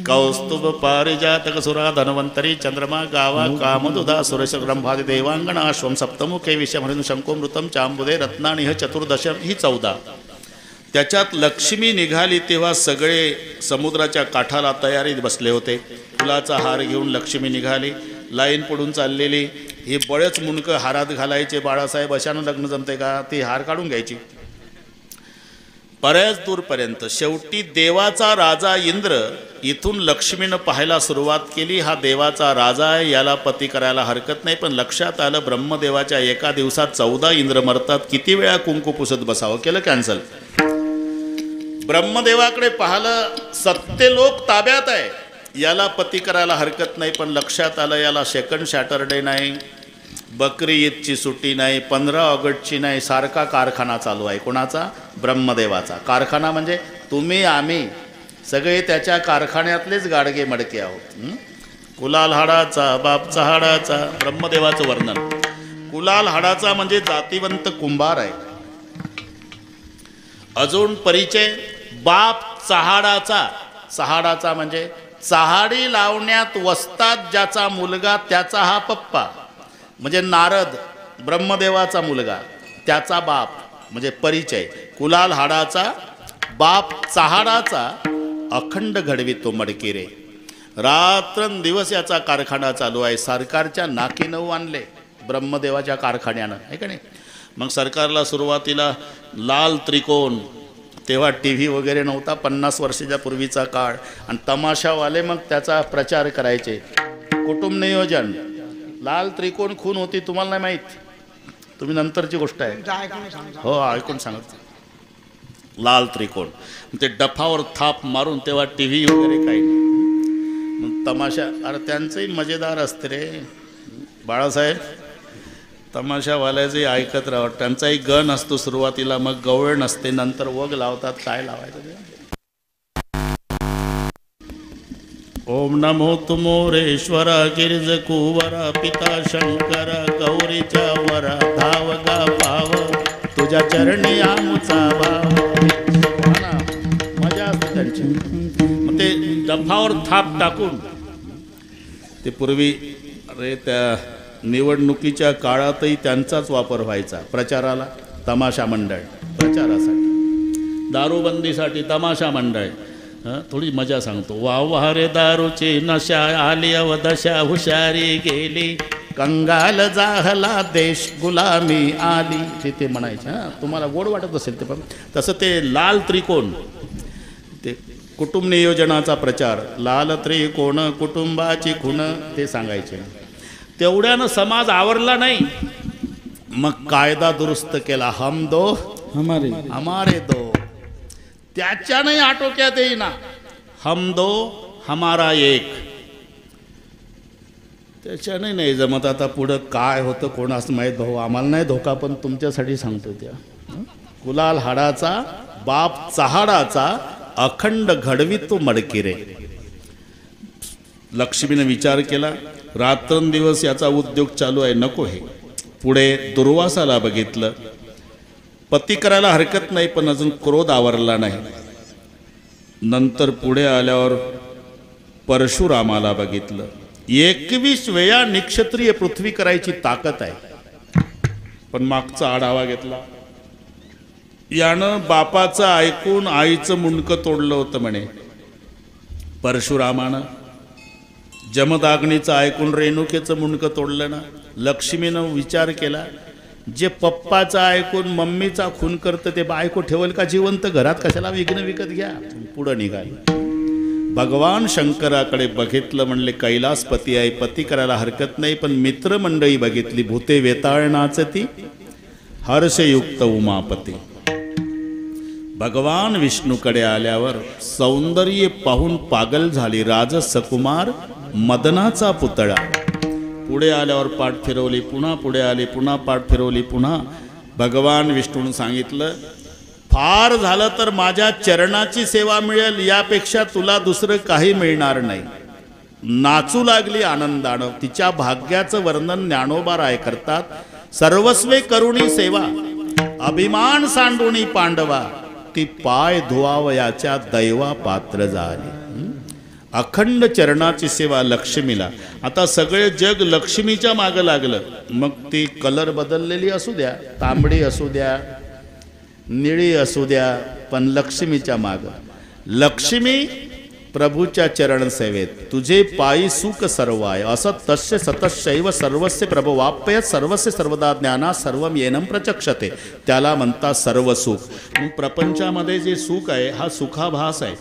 कौस्तुभ पारिजातक सुरा धन्वंतरी चंद्रमा गावा कामदुधा सुरेश ब्रह्मादि देवांगण अश्वम सप्तमुखे विषमहृन शंकोमृतम चांबुदे रत्नानिह चतुर्दशम ही 14. त्याच्यात लक्ष्मी निघाली तेव्हा सगळे समुद्राच्या काठाला तयारीत बसले होते. फुलाचा हार घेऊन लक्ष्मी निघाली. लाईन पडून चाललेली. ही बळेच मुंडकं हारात घालायचे. बाळासाहेब अशानं लग्न जमते का, ती हार काढून घ्यायची बऱ्याच दूरपर्यंत. शेवटी देवाचा राजा इंद्र इथून लक्ष्मीनं पाहायला सुरुवात केली. हा देवाचा राजा आहे, याला पती करायला हरकत नाही. पण लक्षात आलं ब्रह्मदेवाच्या एका दिवसात 14 इंद्र मरतात, किती वेळा कुंकू पुसत बसावं. केलं कॅन्सल. ब्रह्मदेवाकडे पाहिलं, सत्यलोक ताब्यात आहे, याला पती करायला हरकत नाही. पण लक्षात आलं याला सेकंड सॅटरडे नाही, बकरी ईदची सुट्टी नाही, 15 ऑगस्टची नाही, सारखा कारखाना चालू आहे. कोणाचा? ब्रह्मदेवाचा. कारखाना म्हणजे तुम्ही आम्ही सगळे त्याच्या कारखान्यातलेच गाडगे मडके आहोत. कुलाल हाडाचा बाप चहाडाचा, ब्रह्मदेवाचं वर्णन. कुलाल हाडाचा म्हणजे जातिवंत कुंभार आहे. अजून परिचय, बाप चहाडाचा. चहाडाचा म्हणजे चहाडी लावण्यात वस्ताद ज्याचा मुलगा त्याचा हा पप्पा. म्हणजे नारद ब्रह्मदेवाचा मुलगा, त्याचा बाप म्हणजे परिचय. कुलाल हाडाचा बाप चहाडाचा, अखंड घडवितो मडकी रे. रात्रंदिवस याचा कारखाना चालू आहे. सरकारच्या नाकीनऊ आणले ब्रह्मदेवाच्या कारखान्यानं, आहे का नाही. मग सरकारला सुरुवातीला लाल त्रिकोण, तेव्हा टी व्ही वगैरे नव्हता, 50 वर्षाच्या पूर्वीचा काळ. आणि तमाशावाले मग त्याचा प्रचार करायचे. कुटुंब नियोजन, लाल त्रिकोण खून होती तुम्हाला नाही माहीत, तुम्ही नंतरची गोष्ट आहे. हो ऐकून सांगत. लाल त्रिकोण ते डफावर थाप मारून, तेव्हा टी व्ही वगैरे काही नाही. मग तमाशा, अरे त्यांचंही मजेदार असते रे बाळासाहेब. तमाशावाल्याचंही ऐकत राहा. त्यांचाही गण असतो सुरुवातीला, मग गवळ नसते, नंतर वग लावतात. काय लावायचं ते. ओम नमो तुमोरेश्वरा गिरिज कुवरा पिता शंकरा गौरीच्या वरा धावगा पाव तुझ्या चरणी आमचा भाव. मजा असते त्यांची. मग ते डफावर थाप टाकून, ते पूर्वी अरे त्या निवडणुकीच्या काळातही त्यांचाच वापर व्हायचा प्रचाराला. तमाशा मंडळ प्रचारासाठी, दारूबंदीसाठी तमाशा मंडळ. थोडी मजा सांगतो. वाह रे दारूची नशा आली अवदशा, हुशारी गेली कंगाल जाहला देश गुलामी आली, ते म्हणायचे. हां तुम्हाला गोड वाटत असेल ते. पण तसं ते लाल त्रिकोण, ते कुटुंब नियोजनाचा प्रचार. लाल त्रिकोण कुटुंबाची खूण, ते सांगायचे. तेवढ्यानं समाज आवरला नाही. मग कायदा दुरुस्त केला. हम दो हमारे दो. त्याच्याने आटोक्यात येईना. हम दो हमारा एक, त्याच्याने नाही जमत. आता पुढं काय होतं कोणास माहीत भाऊ, आम्हाला नाही धोका, पण तुमच्यासाठी सांगतो. त्या कुलाल हाडाचा बाप चहाडाचा, अखंड घडवितो मडकिरे. लक्ष्मीने विचार केला, रात्रंदिवस याचा उद्योग चालू आहे, नको हे. पुढे दुर्वासाला बघितलं, पती करायला हरकत नाही पण अजून क्रोध आवरला नाही. नंतर पुढे आल्यावर परशुरामाला बघितलं. 21 वेळा निक्षत्रिय पृथ्वी करायची ताकद आहे, पण मागचा आढावा घेतला. यानं बापाचं ऐकून आईचं मुंडकं तोडलं होतं म्हणे. परशुरामानं जमदाग्नीचं ऐकून रेणुकेचं मुंडकं तोडलं ना. लक्ष्मीनं विचार केला, जे पप्पाचं ऐकून मम्मीचा खून करतं ते बायको ठेवल का जिवंत, घरात कशाला विघ्न विकत घ्या. पुढं निघाले. भगवान शंकराकडे बघितलं, म्हणले कैलासपती आहे, पती करायला हरकत नाही, पण मित्रमंडळी बघितली, भूते वेताळनाचती हर्षयुक्त उमापती. भगवान विष्णूकडे आल्यावर सौंदर्य पाहून पागल झाली राजसकुमार मदनाचा पुतळा. पुढे आल्यावर पाठ फिरवली, पुन्हा पुढे आली, पुन्हा पाठ फिरवली, पुन्हा. भगवान विष्णूने सांगितलं, फार झालं तर माझ्या चरणाची सेवा मिळेल, यापेक्षा तुला दुसरं काही मिळणार नाही. नाचू लागली आनंदानं. तिच्या भाग्याचं वर्णन ज्ञानोबा राय करतात. सर्वस्वे करुणी सेवा, अभिमान सांडुणी पांडवा, ती पाय धुवावयाच्या दैवा पात्र झाली. अखंड चरणाची सेवा लक्ष्मीला. आता सगळे जग लक्ष्मीच्या मागं लागलं. मग ती कलर बदललेली असू द्या, तांबडी असू द्या, निळी असू द्या, पण लक्ष्मीच्या मागं. लक्ष्मी प्रभूच्या चरण सेवेत. तुझे पायी सुख सर्व आहे, असत तस्य सतशैव सर्वस्य प्रभवाप्य सर्वस्य सर्वदा ज्ञाना सर्वम येनम प्रचक्षते. त्याला म्हणतात सर्व सुख. प्रपंचामध्ये जे सुख आहे हा सुखाभास आहे,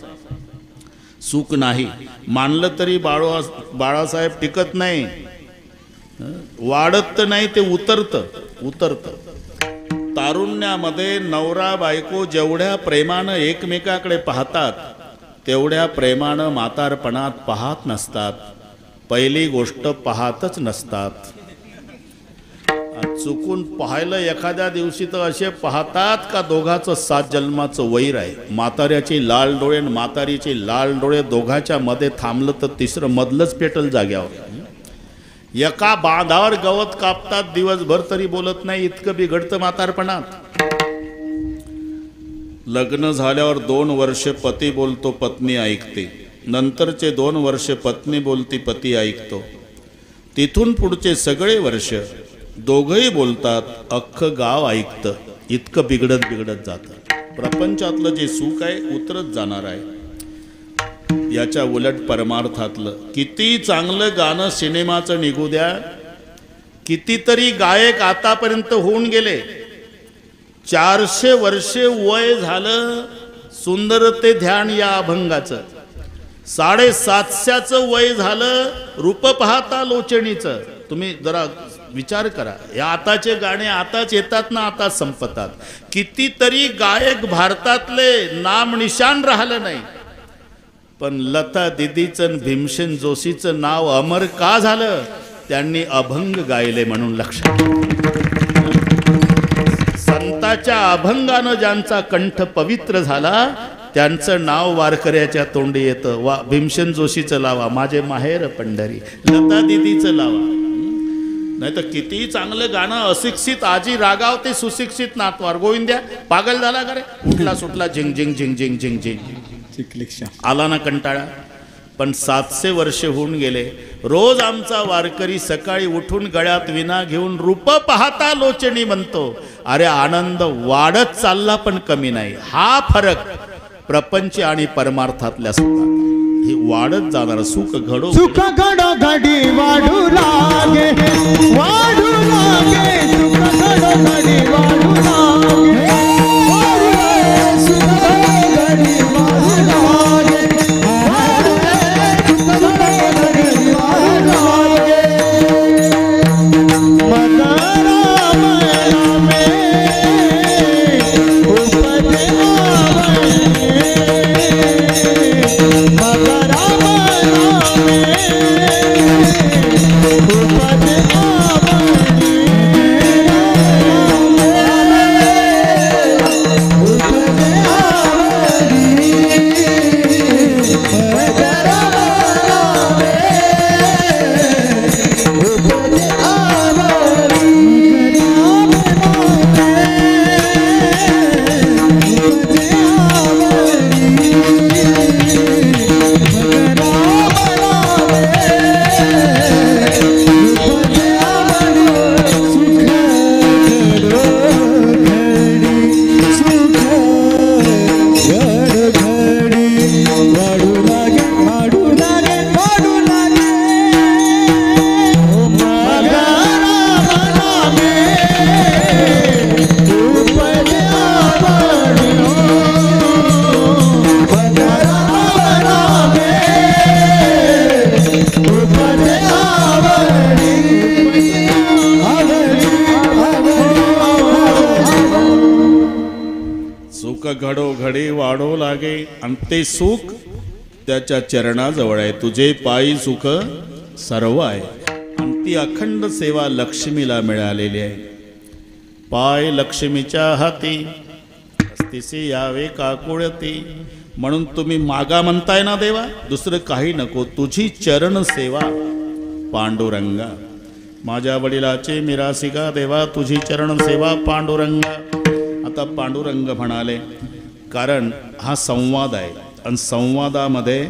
सुख नाही. मानलं तरी बाळासाहेब टिकत नाही, वाढत नाही, ते उतरतं. तारुण्यामध्ये नवरा बायको जेवढ्या प्रेमानं एकमेकाकडे पाहतात तेवढ्या प्रेमानं म्हातारपणात पाहत नसतात. पहिली गोष्ट पाहतच नसतात. चुकून पाहिलं एखाद्या दिवशी तर असे पाहतात का दोघाचं 7 जन्माचं वैर आहे. म्हाताऱ्याचे लाल डोळे आणि म्हातारीचे लाल डोळे दोघाच्या मध्ये थांबलं तर तिसरं मधलंच पेटल जाग्यावर. एका बांधावर गवत कापतात दिवसभर तरी बोलत नाही, इतकं बिघडतं म्हातारपणात. लग्न झाल्यावर 2 वर्ष पती बोलतो, पत्नी ऐकते. नंतरचे 2 वर्ष पत्नी बोलती, पती ऐकतो. तिथून पुढचे सगळे वर्ष दोघंही बोलतात, अख्खं गाव ऐकतं. इतकं बिघडत जातं. प्रपंचातलं जे सुख आहे उतरत जाणार आहे. याच्या उलट परमार्थातलं किती चांगलं गाणं सिनेमाचं निघू द्या, कितीतरी गायक आतापर्यंत होऊन गेले. 400 वर्षे वय झालं सुंदर ते ध्यान या अभंगाचं. 750चं वय झालं रूप पाहता लोचणीचं. तुम्ही जरा विचार करा, या आताचे गाणे आताच येतात ना आताच संपतात. कितीतरी गायक भारतातले नाम निशान राहिलं नाही, पण लता दिदीचं भीमसेन जोशीचं नाव अमर का झालं? त्यांनी अभंग गायले म्हणून. लक्षात, संताच्या अभंगानं ज्यांचा कंठ पवित्र झाला त्यांचं नाव वारकऱ्याच्या तोंडी येतं. भीमसेन जोशीचं लावा, माझे माहेर पंढरी. लता दिदीचं लावा. नाही तर किती चांगलं गाणं, अशिक्षित आजी रागावते सुशिक्षित नातवार. गोविंद्या पागल झाला का रे? उठला सुटला झिंग झिंग झिंग झिंग झिंग झिंग. आला ना कंटाळा. पण 700 वर्ष होऊन गेले. रोज आमचा वारकरी सकाळी उठून गळ्यात विना घेऊन रूप पाहता लोचणी म्हणतो. अरे आनंद वाढत चालला पण कमी नाही. हा फरक प्रपंच आणि परमार्थातल्या सुखात. हे वाढत जाणार सुख घडो सुख घडो घडी वाढू लागे, वाढू लागे. सुख घडो घडी वाढू लागे, सुख घडो घडी वाढू लागे, सुख घडो घडी वाढू लागे. मन राम रामे उपजे आवे, सुख घडोघडी वाढो लागे आणि ते सुख त्याच्या चरणाजवळ आहे. तुझे पायी सुख सर्व आहे आणि ती अखंड सेवा लक्ष्मीला मिळालेली आहे. पाय लक्ष्मीच्या हाती तिसे यावे काकुळती. म्हणून तुम्ही मागा म्हणताय ना देवा, दुसरं काही नको, तुझी चरण सेवा पांडुरंगा. माझ्या वडिलाचे मिरासिका देवा, तुझी चरण सेवा पांडुरंगा. आता पांडुरंग म्हणाले कारण हा संवाद आहे आणि संवादामध्ये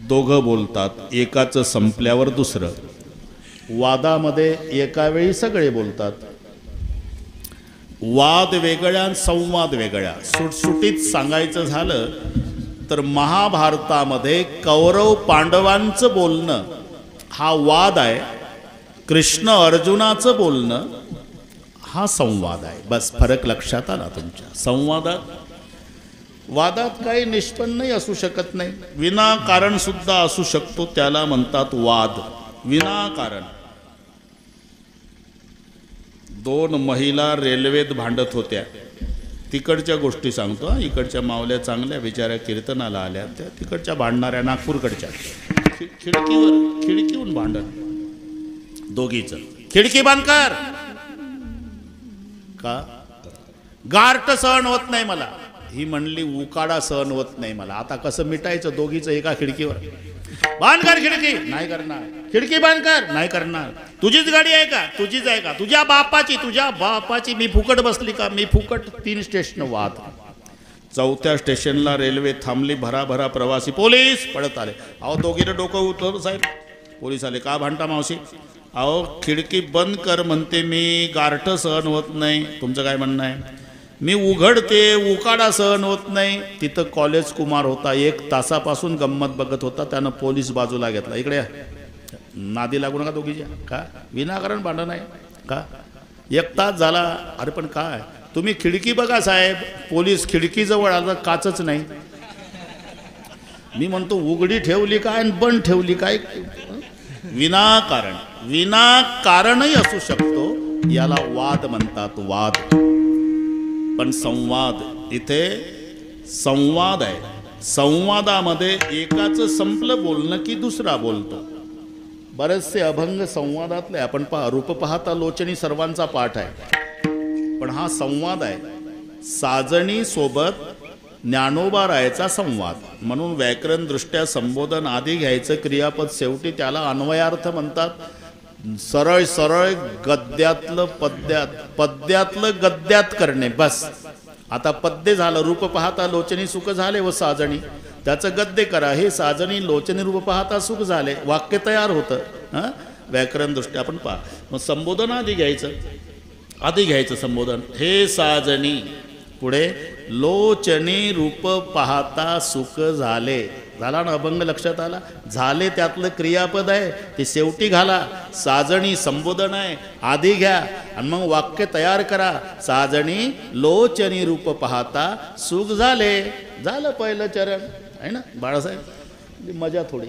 दोघं बोलतात, एकाचं संपल्यावर दुसरं. वादामध्ये एका वेळी सगळे बोलतात. वाद वेगळ्या संवाद वेगळ्या. सुटसुटीत सांगायचं झालं तर महाभारतामध्ये कौरव पांडवांचं बोलणं हा वाद आहे, कृष्ण अर्जुनाचं बोलणं हा संवाद आहे. बस फरक लक्षात आला तुमच्या. संवादात वादात काही निष्पन्नही असू शकत नाही, विनाकारण सुद्धा असू शकतो, त्याला म्हणतात वाद. विनाकारण. दोन महिला रेल्वेत भांडत होत्या, तिकडच्या गोष्टी सांगतो. इकडच्या मावल्या चांगल्या बिचाऱ्या कीर्तनाला आल्या, त्या तिकडच्या भांडणाऱ्या नागपूरकडच्या खिडकीहून भांडण दोघीचं. खिडकी बंद कर. का? गारट सहन होत नाही मला. ही म्हणली उकाडा सहन होत नाही मला. आता कसं मिटायचं दोघीचं एका खिडकीवर? बंद कर खिडकी. नाही करणार. खिडकी बंद कर. नाही करणार. तुझीच गाडी आहे का? तुझीच आहे का? तुझ्या बापाची. मी फुकट बसली का? मी फुकट. 3 स्टेशन वाद. 4थ्या स्टेशनला रेल्वे थांबली, भराभरा प्रवासी. पोलीस पळत आले. अहो दोघीनं डोकं उठवलं साहेब. पोलीस आले. का भांडता मावशी? अहो खिडकी बंद कर म्हणते मी, गारठ सहन होत नाही. तुमचं काय म्हणणं आहे? मी उघडते, उकाडा सहन होत नाही. तिथं कॉलेज कुमार होता, 1 तासापासून गंमत बघत होता, त्यानं पोलीस बाजूला घेतला. इकडे नादी लागू नका दोघीच्या. का? विनाकारण भांडण आहे का? 1 तास झाला. अरे पण काय तुम्ही खिडकी बघा साहेब. पोलीस खिडकीजवळ आला, काचच नाही. मी म्हणतो उघडी ठेवली काय आणि बंद ठेवली काय? विनाकारणही असू शकतो, याला वाद म्हणतात. वाद. पण संवाद, इथे संवाद आहे. संवादामध्ये एकाचं संपलं बोलणं की दुसरा बोलतो. बरेचसे अभंग संवादातले आपण रूप पाहता लोचनी सर्वांचा पाठ आहे, पण हा संवाद आहे. साजणी सोबत ज्ञानोबा रायाचा संवाद. म्हणून व्याकरण दृष्ट्या संबोधन आधी घ्यायचं, क्रियापद शेवटी, त्याला अन्वयार्थ म्हणतात. सरळ सरळ गद्यातलं पद्यात, पद्यातलं गद्यात करणे. बस. आता पद्य झालं, रूप पाहता लोचनी सुख झाले व साजणी, त्याचं गद्य करा. हे साजणी लोचनी रूप पाहता सुख झाले, वाक्य तयार होतं. हां, व्याकरण दृष्ट्या आपण पहा. मग संबोधन आधी घ्यायचं संबोधन. हे साजणी, पुढे लोचनी रूप पाहता सुख झाले. झाला ना अभंग? लक्षात आला? झाले त्यातलं क्रियापद आहे, ते शेवटी घाला. साजणी संबोधन आहे, आधी घ्या आणि मग वाक्य तयार करा. साजणी लोचनी रूप पाहता सुख झाले. झालं पहिलं चरण आहे ना बाळासाहेब? मजा थोडी.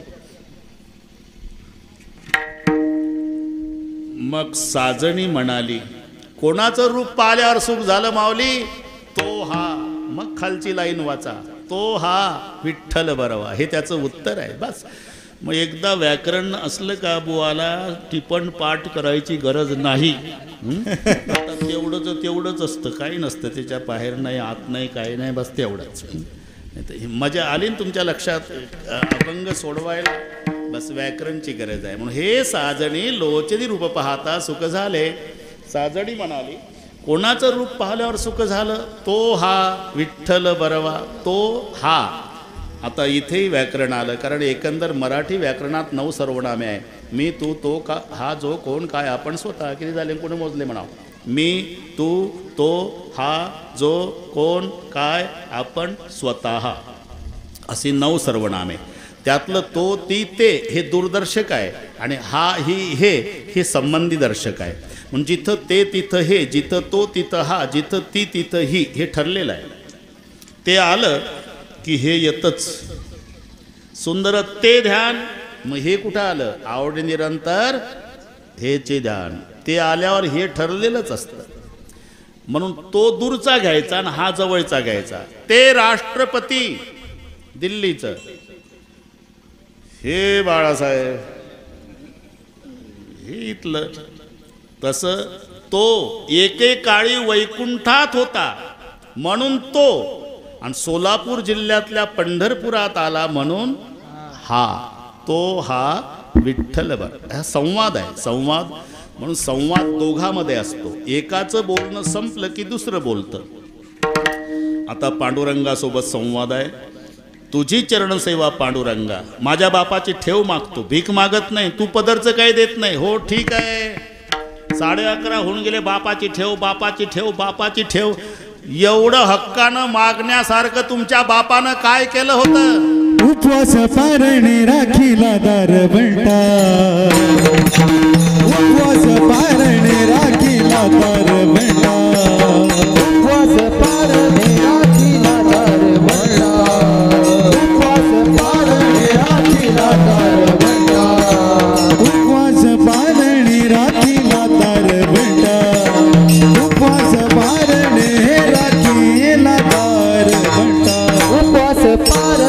मग साजणी म्हणाली, कोणाचं रूप पाहिल्यावर सुख झालं माऊली? तो हा. मग खालची लाईन वाचा. तो हा विठ्ठल बरवा. हे त्याचं उत्तर आहे. बस. मग एकदा व्याकरण असलं का बुवाला टिपण पाठ करायची गरज नाही. आता तेवढंच असतं, काही नसतं त्याच्या बाहेर नाही, आत नाही, काही नाही. बस तेवढंच. मजा आली ना तुमच्या लक्षात अभंग सोडवायला? बस व्याकरणची गरज आहे. म्हणून हे साजणी लोचनी रूप पाहता सुख झाले. साजणी म्हणाली, कोणाचं रूप पाहिल्यावर सुख झालं? तो हा विठ्ठल बरवा. तो हा. आता इथेही व्याकरण आलं, कारण एकंदर मराठी व्याकरणात 9 सर्वनामे आहे. मी, तू, तो, का, हा, जो, कोण, काय, आपण, स्वतः. किती झाले? कोणी मोजले म्हणावं? मी, तू, तो, हा, जो, कोण, काय, आपण, स्वतः, अशी 9 सर्वनामे. त्यातलं तो, ती, ते हे दूरदर्शक आहे आणि हा, ही, हे संबंधी दर्शक आहे. म्हणजे जिथं ते तिथं हे, जिथं तो तिथं हा, जिथं ती तिथं ही, हे ठरलेलं आहे. ते आलं की हे येतच. सुंदर ते ध्यान. मग हे कुठं आलं? आवडी निरंतर हेचे ध्यान. ते आल्यावर हे ठरलेलंच असतं. म्हणून तो दूरचा घ्यायचा आणि हा जवळचा घ्यायचा. ते राष्ट्रपती दिल्लीचं, हे बाळासाहेब हे इथलं. तसं तो एकेकाळी वैकुंठात होता म्हणून तो, आणि सोलापूर जिल्ह्यातल्या पंढरपुरात आला म्हणून हा विठ्ठल. हा संवाद आहे, संवाद. म्हणून संवाद दोघांमध्ये असतो. एकाचं बोलणं संपलं की दुसरं बोलतं. आता पांडुरंगासोबत संवाद आहे. तुझी चरणसेवा पांडुरंगा, माझ्या बापाची ठेव मागतो, भीक मागत नाही, तू पदरचं काही देत नाही. हो ठीक आहे, 11:30 होऊन गेले, बापाची ठेव, बापाची ठेव, बापाची ठेव. एवढं हक्कानं मागण्यासारखं तुमच्या बापानं काय केलं होतं? उपवास पारणे राखीला दारवंटा, उपवास पारणे राखीला दारवंटा, उपवास पारणे राखीला दारवंटा, उपवास पारणे राखीला दारवंटा, उपवास पारणे राखीला दारवंटा, उपवास पारणे राखीला दारवंटा, उपवास पारणे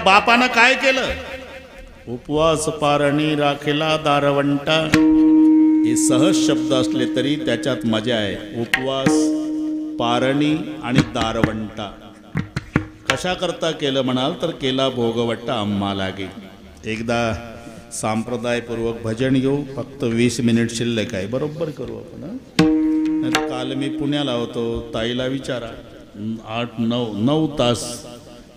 बापानं काय केलं? उपवास पारणी राखेला दारवंटा. हे सहज शब्द असले तरी त्याच्यात मजा आहे. उपवास, पारणी आणि दारवंटा. कशा करता केलं म्हणाल तर केला भोगवट्टा आम्हा लागे. एकदा संप्रदायपूर्वक भजन घेऊ. फक्त 20 मिनिट शिल्लक आहे, बरोबर करू आपण. काल मी पुण्याला होतो, ताईला विचारा, 8-9 तास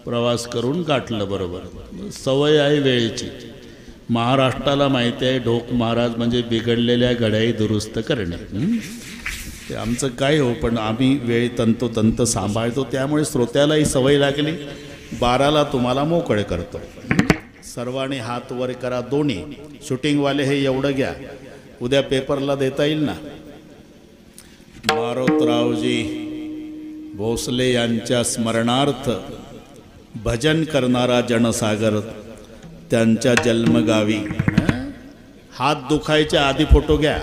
प्रवास करून गाठलं. बरोबर सवय आहे वेळेची. महाराष्ट्राला माहिती आहे ढोक महाराज म्हणजे बिघडलेल्या घड्याही दुरुस्त करणे. ते आमचं काय हो, पण आम्ही वेळ तंतोतंत सांभाळतो, त्यामुळे श्रोत्यालाही सवय लागली. 12ला तुम्हाला मोकळे करतो. सर्वांनी हात वर करा दोन्ही. शूटिंगवाले हे एवढं घ्या, उद्या पेपरला देता येईल ना. मारोतरावजी भोसले यांच्या स्मरणार्थ भजन करणारा जनसागर त्यांच्या जन्मगावी. हात दुखायच्या आधी फोटो घ्या.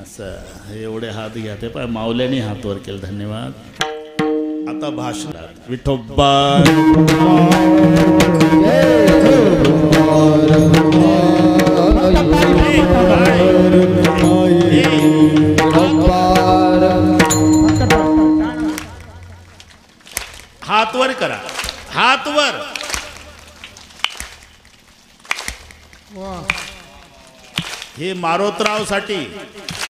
असं एवढे हात घ्या. ते पाय माऊल्याने हात वर केलं. धन्यवाद. आता भाषणात विठोबा हात वर करा, हात वर. हे मारोतराव साठी